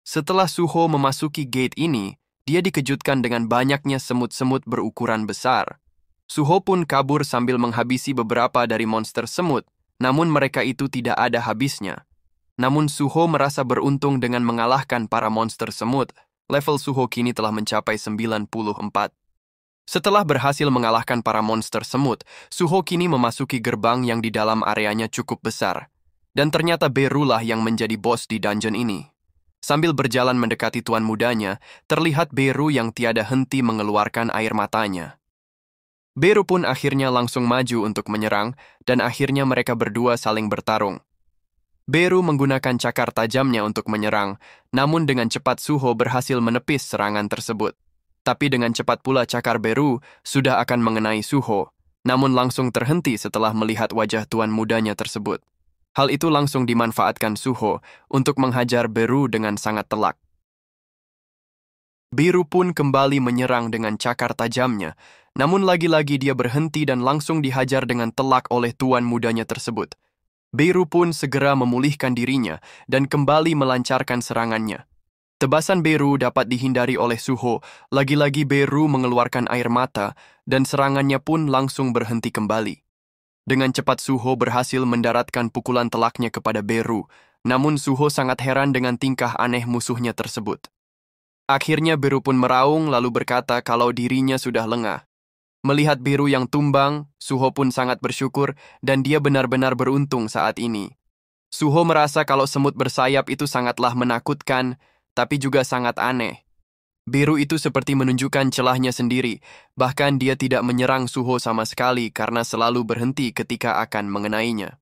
Setelah Suho memasuki gate ini, dia dikejutkan dengan banyaknya semut-semut berukuran besar. Suho pun kabur sambil menghabisi beberapa dari monster semut, namun mereka itu tidak ada habisnya. Namun Suho merasa beruntung dengan mengalahkan para monster semut. Level Suho kini telah mencapai 94. Setelah berhasil mengalahkan para monster semut, Suho kini memasuki gerbang yang di dalam areanya cukup besar. Dan ternyata Berulah yang menjadi bos di dungeon ini. Sambil berjalan mendekati tuan mudanya, terlihat Beru yang tiada henti mengeluarkan air matanya. Beru pun akhirnya langsung maju untuk menyerang, dan akhirnya mereka berdua saling bertarung. Beru menggunakan cakar tajamnya untuk menyerang, namun dengan cepat Suho berhasil menepis serangan tersebut. Tapi dengan cepat pula cakar Beru sudah akan mengenai Suho, namun langsung terhenti setelah melihat wajah tuan mudanya tersebut. Hal itu langsung dimanfaatkan Suho untuk menghajar Beru dengan sangat telak. Beru pun kembali menyerang dengan cakar tajamnya, namun lagi-lagi dia berhenti dan langsung dihajar dengan telak oleh tuan mudanya tersebut. Beru pun segera memulihkan dirinya dan kembali melancarkan serangannya. Tebasan Beru dapat dihindari oleh Suho, lagi-lagi Beru mengeluarkan air mata dan serangannya pun langsung berhenti kembali. Dengan cepat Suho berhasil mendaratkan pukulan telaknya kepada Beru, namun Suho sangat heran dengan tingkah aneh musuhnya tersebut. Akhirnya Beru pun meraung lalu berkata kalau dirinya sudah lengah. Melihat Beru yang tumbang, Suho pun sangat bersyukur dan dia benar-benar beruntung saat ini. Suho merasa kalau semut bersayap itu sangatlah menakutkan, tapi juga sangat aneh. Beru itu seperti menunjukkan celahnya sendiri, bahkan dia tidak menyerang Suho sama sekali karena selalu berhenti ketika akan mengenainya.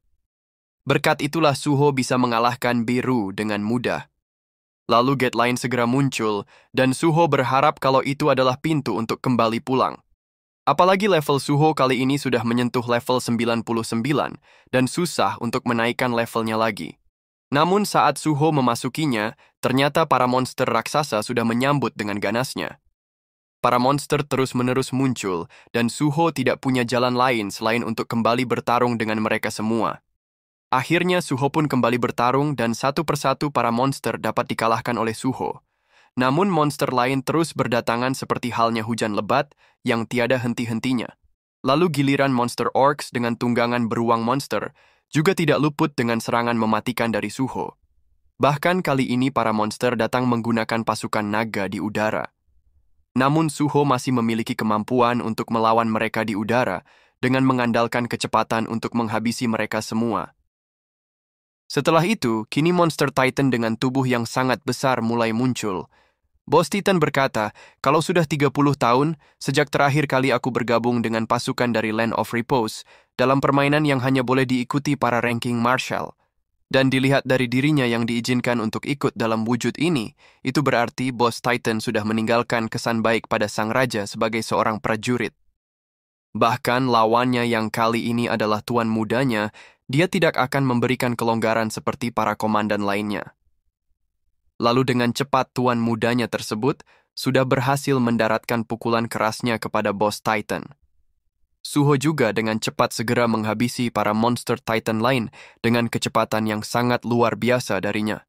Berkat itulah Suho bisa mengalahkan Beru dengan mudah. Lalu gate lain segera muncul, dan Suho berharap kalau itu adalah pintu untuk kembali pulang. Apalagi level Suho kali ini sudah menyentuh level 99 dan susah untuk menaikkan levelnya lagi. Namun saat Suho memasukinya, ternyata para monster raksasa sudah menyambut dengan ganasnya. Para monster terus-menerus muncul, dan Suho tidak punya jalan lain selain untuk kembali bertarung dengan mereka semua. Akhirnya Suho pun kembali bertarung dan satu persatu para monster dapat dikalahkan oleh Suho. Namun monster lain terus berdatangan seperti halnya hujan lebat yang tiada henti-hentinya. Lalu giliran monster orcs dengan tunggangan beruang monster juga tidak luput dengan serangan mematikan dari Suho. Bahkan kali ini para monster datang menggunakan pasukan naga di udara. Namun Suho masih memiliki kemampuan untuk melawan mereka di udara dengan mengandalkan kecepatan untuk menghabisi mereka semua. Setelah itu, kini monster Titan dengan tubuh yang sangat besar mulai muncul. Bos Titan berkata, kalau sudah 30 tahun, sejak terakhir kali aku bergabung dengan pasukan dari Land of Repose, dalam permainan yang hanya boleh diikuti para ranking marshal. Dan dilihat dari dirinya yang diizinkan untuk ikut dalam wujud ini, itu berarti Bos Titan sudah meninggalkan kesan baik pada sang raja sebagai seorang prajurit. Bahkan lawannya yang kali ini adalah tuan mudanya, dia tidak akan memberikan kelonggaran seperti para komandan lainnya. Lalu dengan cepat tuan mudanya tersebut sudah berhasil mendaratkan pukulan kerasnya kepada Bos Titan. Suho juga dengan cepat segera menghabisi para monster Titan lain dengan kecepatan yang sangat luar biasa darinya.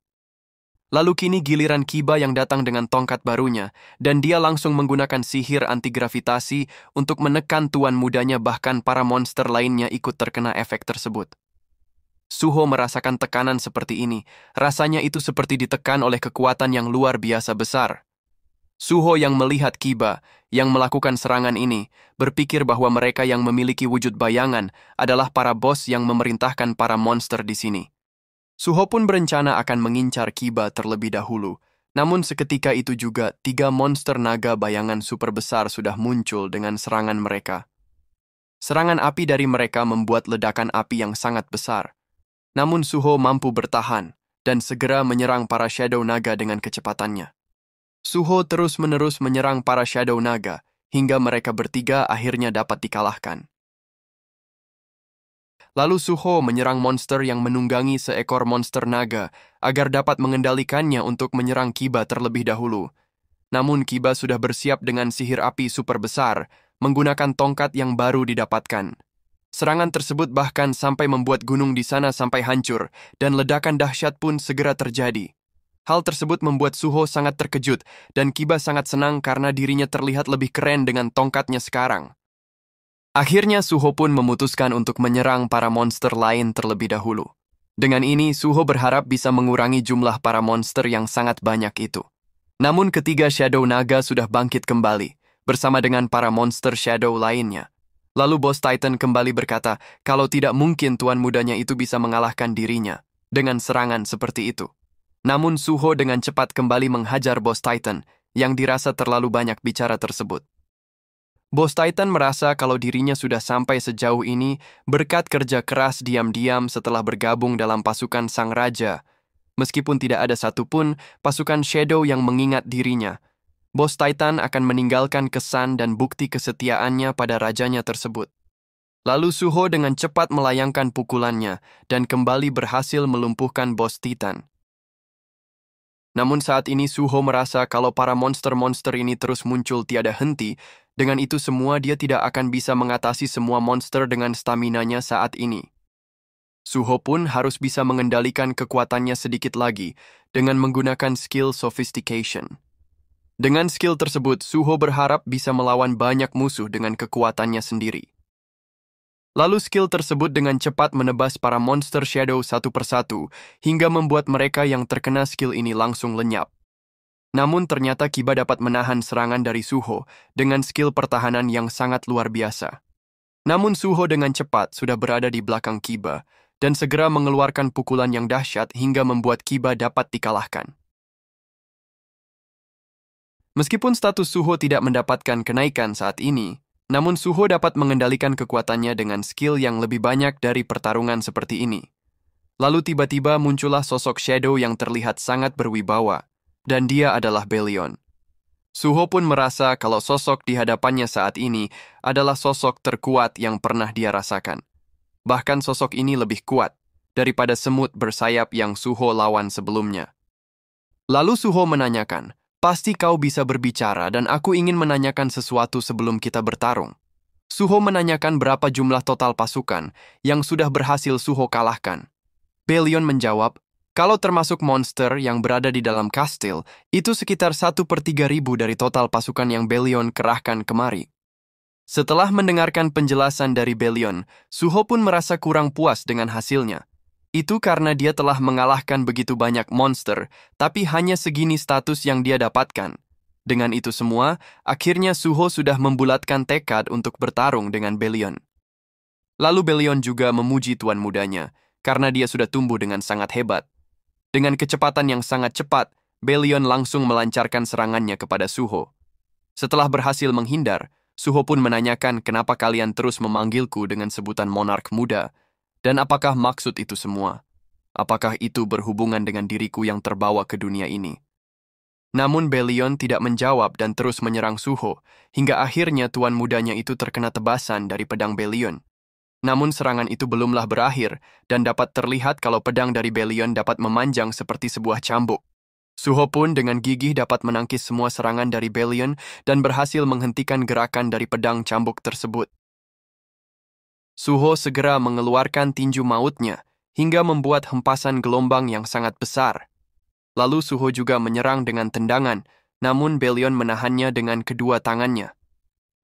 Lalu kini giliran Kiba yang datang dengan tongkat barunya, dan dia langsung menggunakan sihir anti-gravitasi untuk menekan tuan mudanya, bahkan para monster lainnya ikut terkena efek tersebut. Suho merasakan tekanan seperti ini, rasanya itu seperti ditekan oleh kekuatan yang luar biasa besar. Suho yang melihat Kiba, yang melakukan serangan ini, berpikir bahwa mereka yang memiliki wujud bayangan adalah para bos yang memerintahkan para monster di sini. Suho pun berencana akan mengincar Kiba terlebih dahulu, namun seketika itu juga 3 monster naga bayangan super besar sudah muncul dengan serangan mereka. Serangan api dari mereka membuat ledakan api yang sangat besar. Namun Suho mampu bertahan dan segera menyerang para Shadow Naga dengan kecepatannya. Suho terus-menerus menyerang para Shadow Naga hingga mereka bertiga akhirnya dapat dikalahkan. Lalu Suho menyerang monster yang menunggangi seekor monster naga agar dapat mengendalikannya untuk menyerang Kiba terlebih dahulu. Namun Kiba sudah bersiap dengan sihir api super besar, menggunakan tongkat yang baru didapatkan. Serangan tersebut bahkan sampai membuat gunung di sana sampai hancur, dan ledakan dahsyat pun segera terjadi. Hal tersebut membuat Suho sangat terkejut, dan Kiba sangat senang karena dirinya terlihat lebih keren dengan tongkatnya sekarang. Akhirnya Suho pun memutuskan untuk menyerang para monster lain terlebih dahulu. Dengan ini, Suho berharap bisa mengurangi jumlah para monster yang sangat banyak itu. Namun ketiga Shadow Naga sudah bangkit kembali, bersama dengan para monster Shadow lainnya. Lalu Bos Titan kembali berkata kalau tidak mungkin tuan mudanya itu bisa mengalahkan dirinya dengan serangan seperti itu. Namun Suho dengan cepat kembali menghajar Bos Titan yang dirasa terlalu banyak bicara tersebut. Bos Titan merasa kalau dirinya sudah sampai sejauh ini berkat kerja keras diam-diam setelah bergabung dalam pasukan sang raja. Meskipun tidak ada satupun pasukan Shadow yang mengingat dirinya, Bos Titan akan meninggalkan kesan dan bukti kesetiaannya pada rajanya tersebut. Lalu Suho dengan cepat melayangkan pukulannya dan kembali berhasil melumpuhkan Bos Titan. Namun saat ini Suho merasa kalau para monster-monster ini terus muncul tiada henti. Dengan itu semua dia tidak akan bisa mengatasi semua monster dengan staminanya saat ini. Suho pun harus bisa mengendalikan kekuatannya sedikit lagi dengan menggunakan skill sophistication. Dengan skill tersebut, Suho berharap bisa melawan banyak musuh dengan kekuatannya sendiri. Lalu skill tersebut dengan cepat menebas para monster Shadow satu persatu hingga membuat mereka yang terkena skill ini langsung lenyap. Namun ternyata Kiba dapat menahan serangan dari Suho dengan skill pertahanan yang sangat luar biasa. Namun Suho dengan cepat sudah berada di belakang Kiba dan segera mengeluarkan pukulan yang dahsyat hingga membuat Kiba dapat dikalahkan. Meskipun status Suho tidak mendapatkan kenaikan saat ini, namun Suho dapat mengendalikan kekuatannya dengan skill yang lebih banyak dari pertarungan seperti ini. Lalu tiba-tiba muncullah sosok Shadow yang terlihat sangat berwibawa. Dan dia adalah Belion. Suho pun merasa kalau sosok di hadapannya saat ini adalah sosok terkuat yang pernah dia rasakan. Bahkan sosok ini lebih kuat daripada semut bersayap yang Suho lawan sebelumnya. Lalu Suho menanyakan, "Pasti kau bisa berbicara dan aku ingin menanyakan sesuatu sebelum kita bertarung." Suho menanyakan berapa jumlah total pasukan yang sudah berhasil Suho kalahkan. Belion menjawab, kalau termasuk monster yang berada di dalam kastil, itu sekitar 1/3.000 dari total pasukan yang Belion kerahkan kemari. Setelah mendengarkan penjelasan dari Belion, Suho pun merasa kurang puas dengan hasilnya. Itu karena dia telah mengalahkan begitu banyak monster, tapi hanya segini status yang dia dapatkan. Dengan itu semua, akhirnya Suho sudah membulatkan tekad untuk bertarung dengan Belion. Lalu Belion juga memuji tuan mudanya, karena dia sudah tumbuh dengan sangat hebat. Dengan kecepatan yang sangat cepat, Belion langsung melancarkan serangannya kepada Suho. Setelah berhasil menghindar, Suho pun menanyakan kenapa kalian terus memanggilku dengan sebutan monark muda, dan apakah maksud itu semua? Apakah itu berhubungan dengan diriku yang terbawa ke dunia ini? Namun Belion tidak menjawab dan terus menyerang Suho, hingga akhirnya tuan mudanya itu terkena tebasan dari pedang Belion. Namun serangan itu belumlah berakhir, dan dapat terlihat kalau pedang dari Belion dapat memanjang seperti sebuah cambuk. Suho pun dengan gigih dapat menangkis semua serangan dari Belion dan berhasil menghentikan gerakan dari pedang cambuk tersebut. Suho segera mengeluarkan tinju mautnya, hingga membuat hempasan gelombang yang sangat besar. Lalu Suho juga menyerang dengan tendangan, namun Belion menahannya dengan kedua tangannya.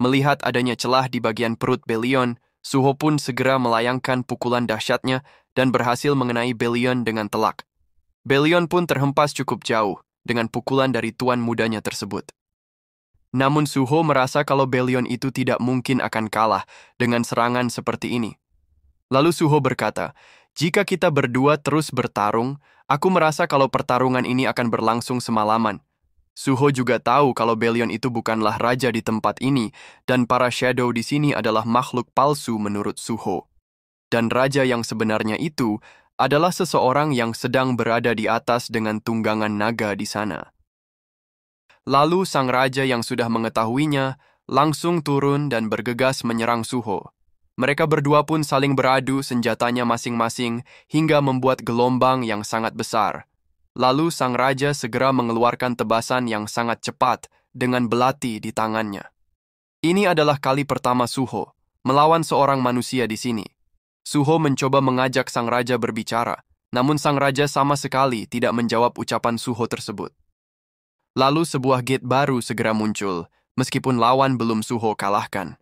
Melihat adanya celah di bagian perut Belion, Suho pun segera melayangkan pukulan dahsyatnya dan berhasil mengenai Belion dengan telak. Belion pun terhempas cukup jauh dengan pukulan dari tuan mudanya tersebut. Namun Suho merasa kalau Belion itu tidak mungkin akan kalah dengan serangan seperti ini. Lalu Suho berkata, "Jika kita berdua terus bertarung, aku merasa kalau pertarungan ini akan berlangsung semalaman." Suho juga tahu kalau Belion itu bukanlah raja di tempat ini, dan para shadow di sini adalah makhluk palsu menurut Suho. Dan raja yang sebenarnya itu adalah seseorang yang sedang berada di atas dengan tunggangan naga di sana. Lalu sang raja yang sudah mengetahuinya langsung turun dan bergegas menyerang Suho. Mereka berdua pun saling beradu senjatanya masing-masing hingga membuat gelombang yang sangat besar. Lalu sang raja segera mengeluarkan tebasan yang sangat cepat dengan belati di tangannya. Ini adalah kali pertama Suho melawan seorang manusia di sini. Suho mencoba mengajak sang raja berbicara, namun sang raja sama sekali tidak menjawab ucapan Suho tersebut. Lalu sebuah gate baru segera muncul, meskipun lawan belum Suho kalahkan.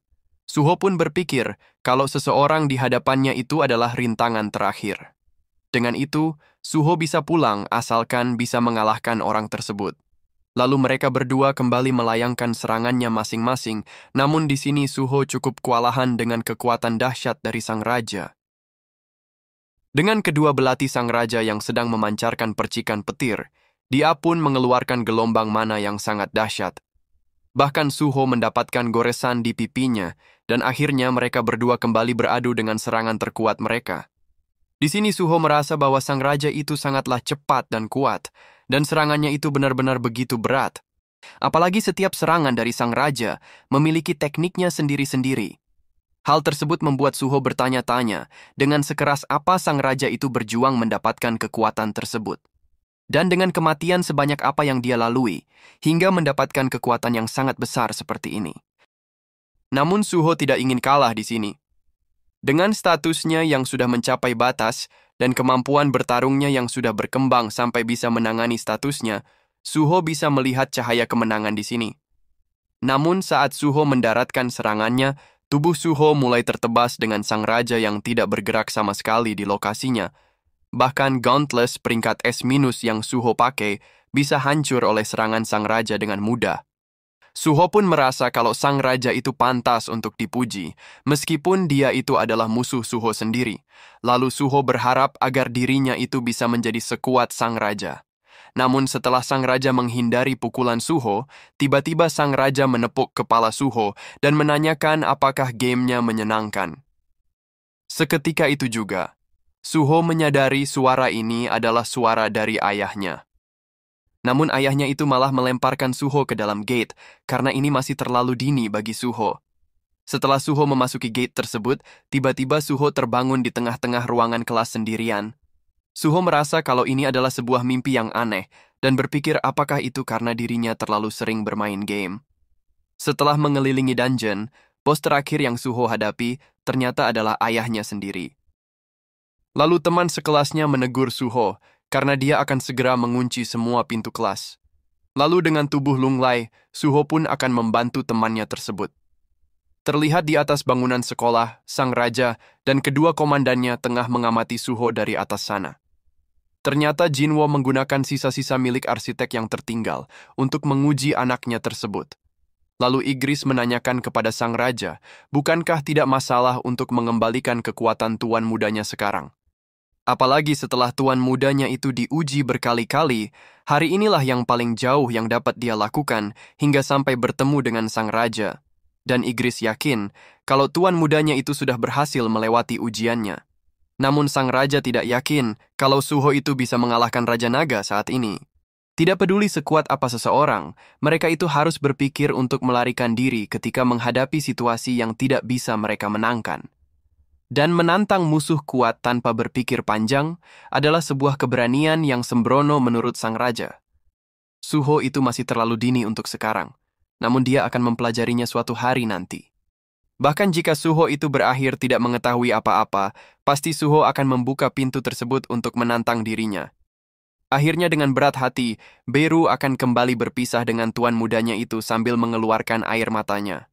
Suho pun berpikir kalau seseorang di hadapannya itu adalah rintangan terakhir. Dengan itu, Suho bisa pulang asalkan bisa mengalahkan orang tersebut. Lalu mereka berdua kembali melayangkan serangannya masing-masing, namun di sini Suho cukup kewalahan dengan kekuatan dahsyat dari sang raja. Dengan kedua belati sang raja yang sedang memancarkan percikan petir, dia pun mengeluarkan gelombang mana yang sangat dahsyat. Bahkan Suho mendapatkan goresan di pipinya, dan akhirnya mereka berdua kembali beradu dengan serangan terkuat mereka. Di sini Suho merasa bahwa sang raja itu sangatlah cepat dan kuat, dan serangannya itu benar-benar begitu berat. Apalagi setiap serangan dari sang raja memiliki tekniknya sendiri-sendiri. Hal tersebut membuat Suho bertanya-tanya dengan sekeras apa sang raja itu berjuang mendapatkan kekuatan tersebut. Dan dengan kematian sebanyak apa yang dia lalui, hingga mendapatkan kekuatan yang sangat besar seperti ini. Namun Suho tidak ingin kalah di sini. Dengan statusnya yang sudah mencapai batas, dan kemampuan bertarungnya yang sudah berkembang sampai bisa menangani statusnya, Suho bisa melihat cahaya kemenangan di sini. Namun saat Suho mendaratkan serangannya, tubuh Suho mulai tertebas dengan sang raja yang tidak bergerak sama sekali di lokasinya. Bahkan gauntless peringkat S- yang Suho pakai bisa hancur oleh serangan sang raja dengan mudah. Suho pun merasa kalau sang raja itu pantas untuk dipuji, meskipun dia itu adalah musuh Suho sendiri. Lalu Suho berharap agar dirinya itu bisa menjadi sekuat sang raja. Namun setelah sang raja menghindari pukulan Suho, tiba-tiba sang raja menepuk kepala Suho dan menanyakan apakah gamenya menyenangkan. Seketika itu juga, Suho menyadari suara ini adalah suara dari ayahnya. Namun ayahnya itu malah melemparkan Suho ke dalam gate, karena ini masih terlalu dini bagi Suho. Setelah Suho memasuki gate tersebut, tiba-tiba Suho terbangun di tengah-tengah ruangan kelas sendirian. Suho merasa kalau ini adalah sebuah mimpi yang aneh, dan berpikir apakah itu karena dirinya terlalu sering bermain game. Setelah mengelilingi dungeon, bos terakhir yang Suho hadapi ternyata adalah ayahnya sendiri. Lalu teman sekelasnya menegur Suho, karena dia akan segera mengunci semua pintu kelas. Lalu dengan tubuh lunglai, Suho pun akan membantu temannya tersebut. Terlihat di atas bangunan sekolah, sang raja dan kedua komandannya tengah mengamati Suho dari atas sana. Ternyata Jinwo menggunakan sisa-sisa milik arsitek yang tertinggal untuk menguji anaknya tersebut. Lalu Igris menanyakan kepada sang raja, bukankah tidak masalah untuk mengembalikan kekuatan tuan mudanya sekarang? Apalagi setelah tuan mudanya itu diuji berkali-kali, hari inilah yang paling jauh yang dapat dia lakukan hingga sampai bertemu dengan sang raja. Dan Igris yakin kalau tuan mudanya itu sudah berhasil melewati ujiannya. Namun sang raja tidak yakin kalau Suho itu bisa mengalahkan Raja Naga saat ini. Tidak peduli sekuat apa seseorang, mereka itu harus berpikir untuk melarikan diri ketika menghadapi situasi yang tidak bisa mereka menangkan. Dan menantang musuh kuat tanpa berpikir panjang adalah sebuah keberanian yang sembrono menurut sang raja. Suho itu masih terlalu dini untuk sekarang, namun dia akan mempelajarinya suatu hari nanti. Bahkan jika Suho itu berakhir tidak mengetahui apa-apa, pasti Suho akan membuka pintu tersebut untuk menantang dirinya. Akhirnya dengan berat hati, Beru akan kembali berpisah dengan tuan mudanya itu sambil mengeluarkan air matanya.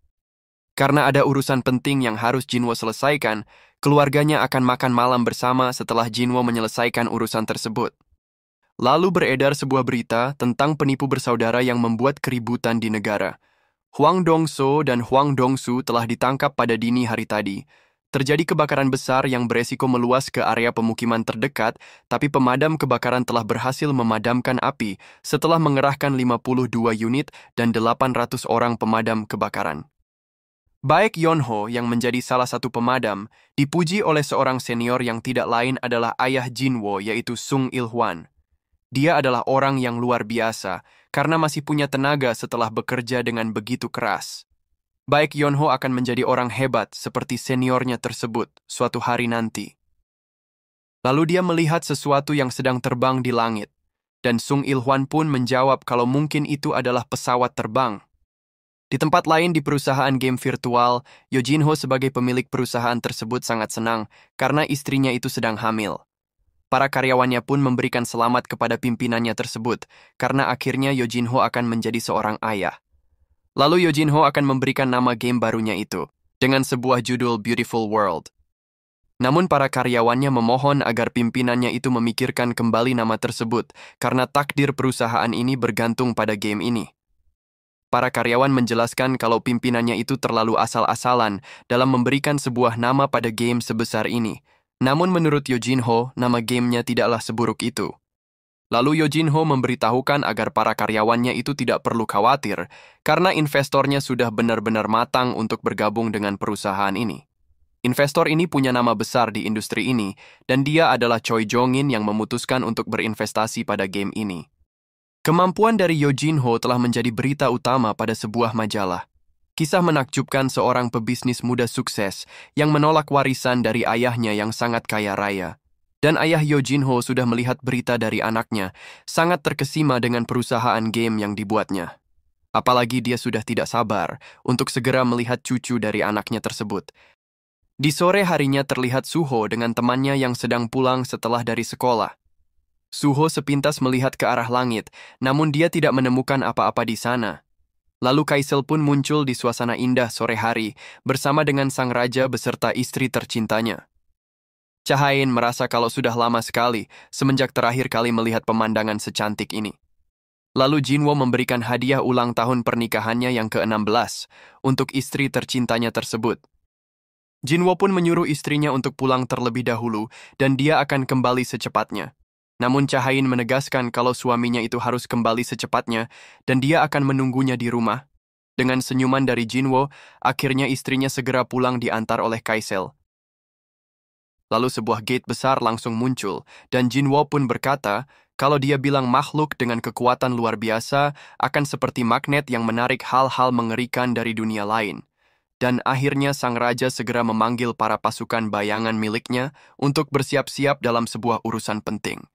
Karena ada urusan penting yang harus Jinwo selesaikan, keluarganya akan makan malam bersama setelah Jinwo menyelesaikan urusan tersebut. Lalu beredar sebuah berita tentang penipu bersaudara yang membuat keributan di negara. Huang Dongso dan Huang Dongsu telah ditangkap pada dini hari tadi. Terjadi kebakaran besar yang beresiko meluas ke area pemukiman terdekat, tapi pemadam kebakaran telah berhasil memadamkan api setelah mengerahkan 52 unit dan 800 orang pemadam kebakaran. Baek Yonho yang menjadi salah satu pemadam, dipuji oleh seorang senior yang tidak lain adalah ayah Jinwo yaitu Sung Il-hwan. Dia adalah orang yang luar biasa karena masih punya tenaga setelah bekerja dengan begitu keras. Baek Yonho akan menjadi orang hebat seperti seniornya tersebut suatu hari nanti. Lalu dia melihat sesuatu yang sedang terbang di langit, dan Sung Il-hwan pun menjawab kalau mungkin itu adalah pesawat terbang. Di tempat lain di perusahaan game virtual, Yo Jinho sebagai pemilik perusahaan tersebut sangat senang karena istrinya itu sedang hamil. Para karyawannya pun memberikan selamat kepada pimpinannya tersebut karena akhirnya Yo Jinho akan menjadi seorang ayah. Lalu Yo Jinho akan memberikan nama game barunya itu dengan sebuah judul Beautiful World. Namun para karyawannya memohon agar pimpinannya itu memikirkan kembali nama tersebut karena takdir perusahaan ini bergantung pada game ini. Para karyawan menjelaskan kalau pimpinannya itu terlalu asal-asalan dalam memberikan sebuah nama pada game sebesar ini. Namun menurut Yo Jinho, nama gamenya tidaklah seburuk itu. Lalu Yo Jinho memberitahukan agar para karyawannya itu tidak perlu khawatir karena investornya sudah benar-benar matang untuk bergabung dengan perusahaan ini. Investor ini punya nama besar di industri ini dan dia adalah Choi Jongin yang memutuskan untuk berinvestasi pada game ini. Kemampuan dari Yo Jinho telah menjadi berita utama pada sebuah majalah. Kisah menakjubkan seorang pebisnis muda sukses yang menolak warisan dari ayahnya yang sangat kaya raya. Dan ayah Yo Jinho sudah melihat berita dari anaknya, sangat terkesima dengan perusahaan game yang dibuatnya. Apalagi dia sudah tidak sabar untuk segera melihat cucu dari anaknya tersebut. Di sore harinya terlihat Suho dengan temannya yang sedang pulang setelah dari sekolah. Suho sepintas melihat ke arah langit, namun dia tidak menemukan apa-apa di sana. Lalu Kaisel pun muncul di suasana indah sore hari, bersama dengan sang raja beserta istri tercintanya. Chahain merasa kalau sudah lama sekali, semenjak terakhir kali melihat pemandangan secantik ini. Lalu Jinwo memberikan hadiah ulang tahun pernikahannya yang ke-16 untuk istri tercintanya tersebut. Jinwo pun menyuruh istrinya untuk pulang terlebih dahulu, dan dia akan kembali secepatnya. Namun Chahain menegaskan kalau suaminya itu harus kembali secepatnya dan dia akan menunggunya di rumah. Dengan senyuman dari Jinwo, akhirnya istrinya segera pulang diantar oleh Kaisel. Lalu sebuah gate besar langsung muncul dan Jinwo pun berkata Kalau dia bilang makhluk dengan kekuatan luar biasa akan seperti magnet yang menarik hal-hal mengerikan dari dunia lain. Dan akhirnya sang raja segera memanggil para pasukan bayangan miliknya untuk bersiap-siap dalam sebuah urusan penting.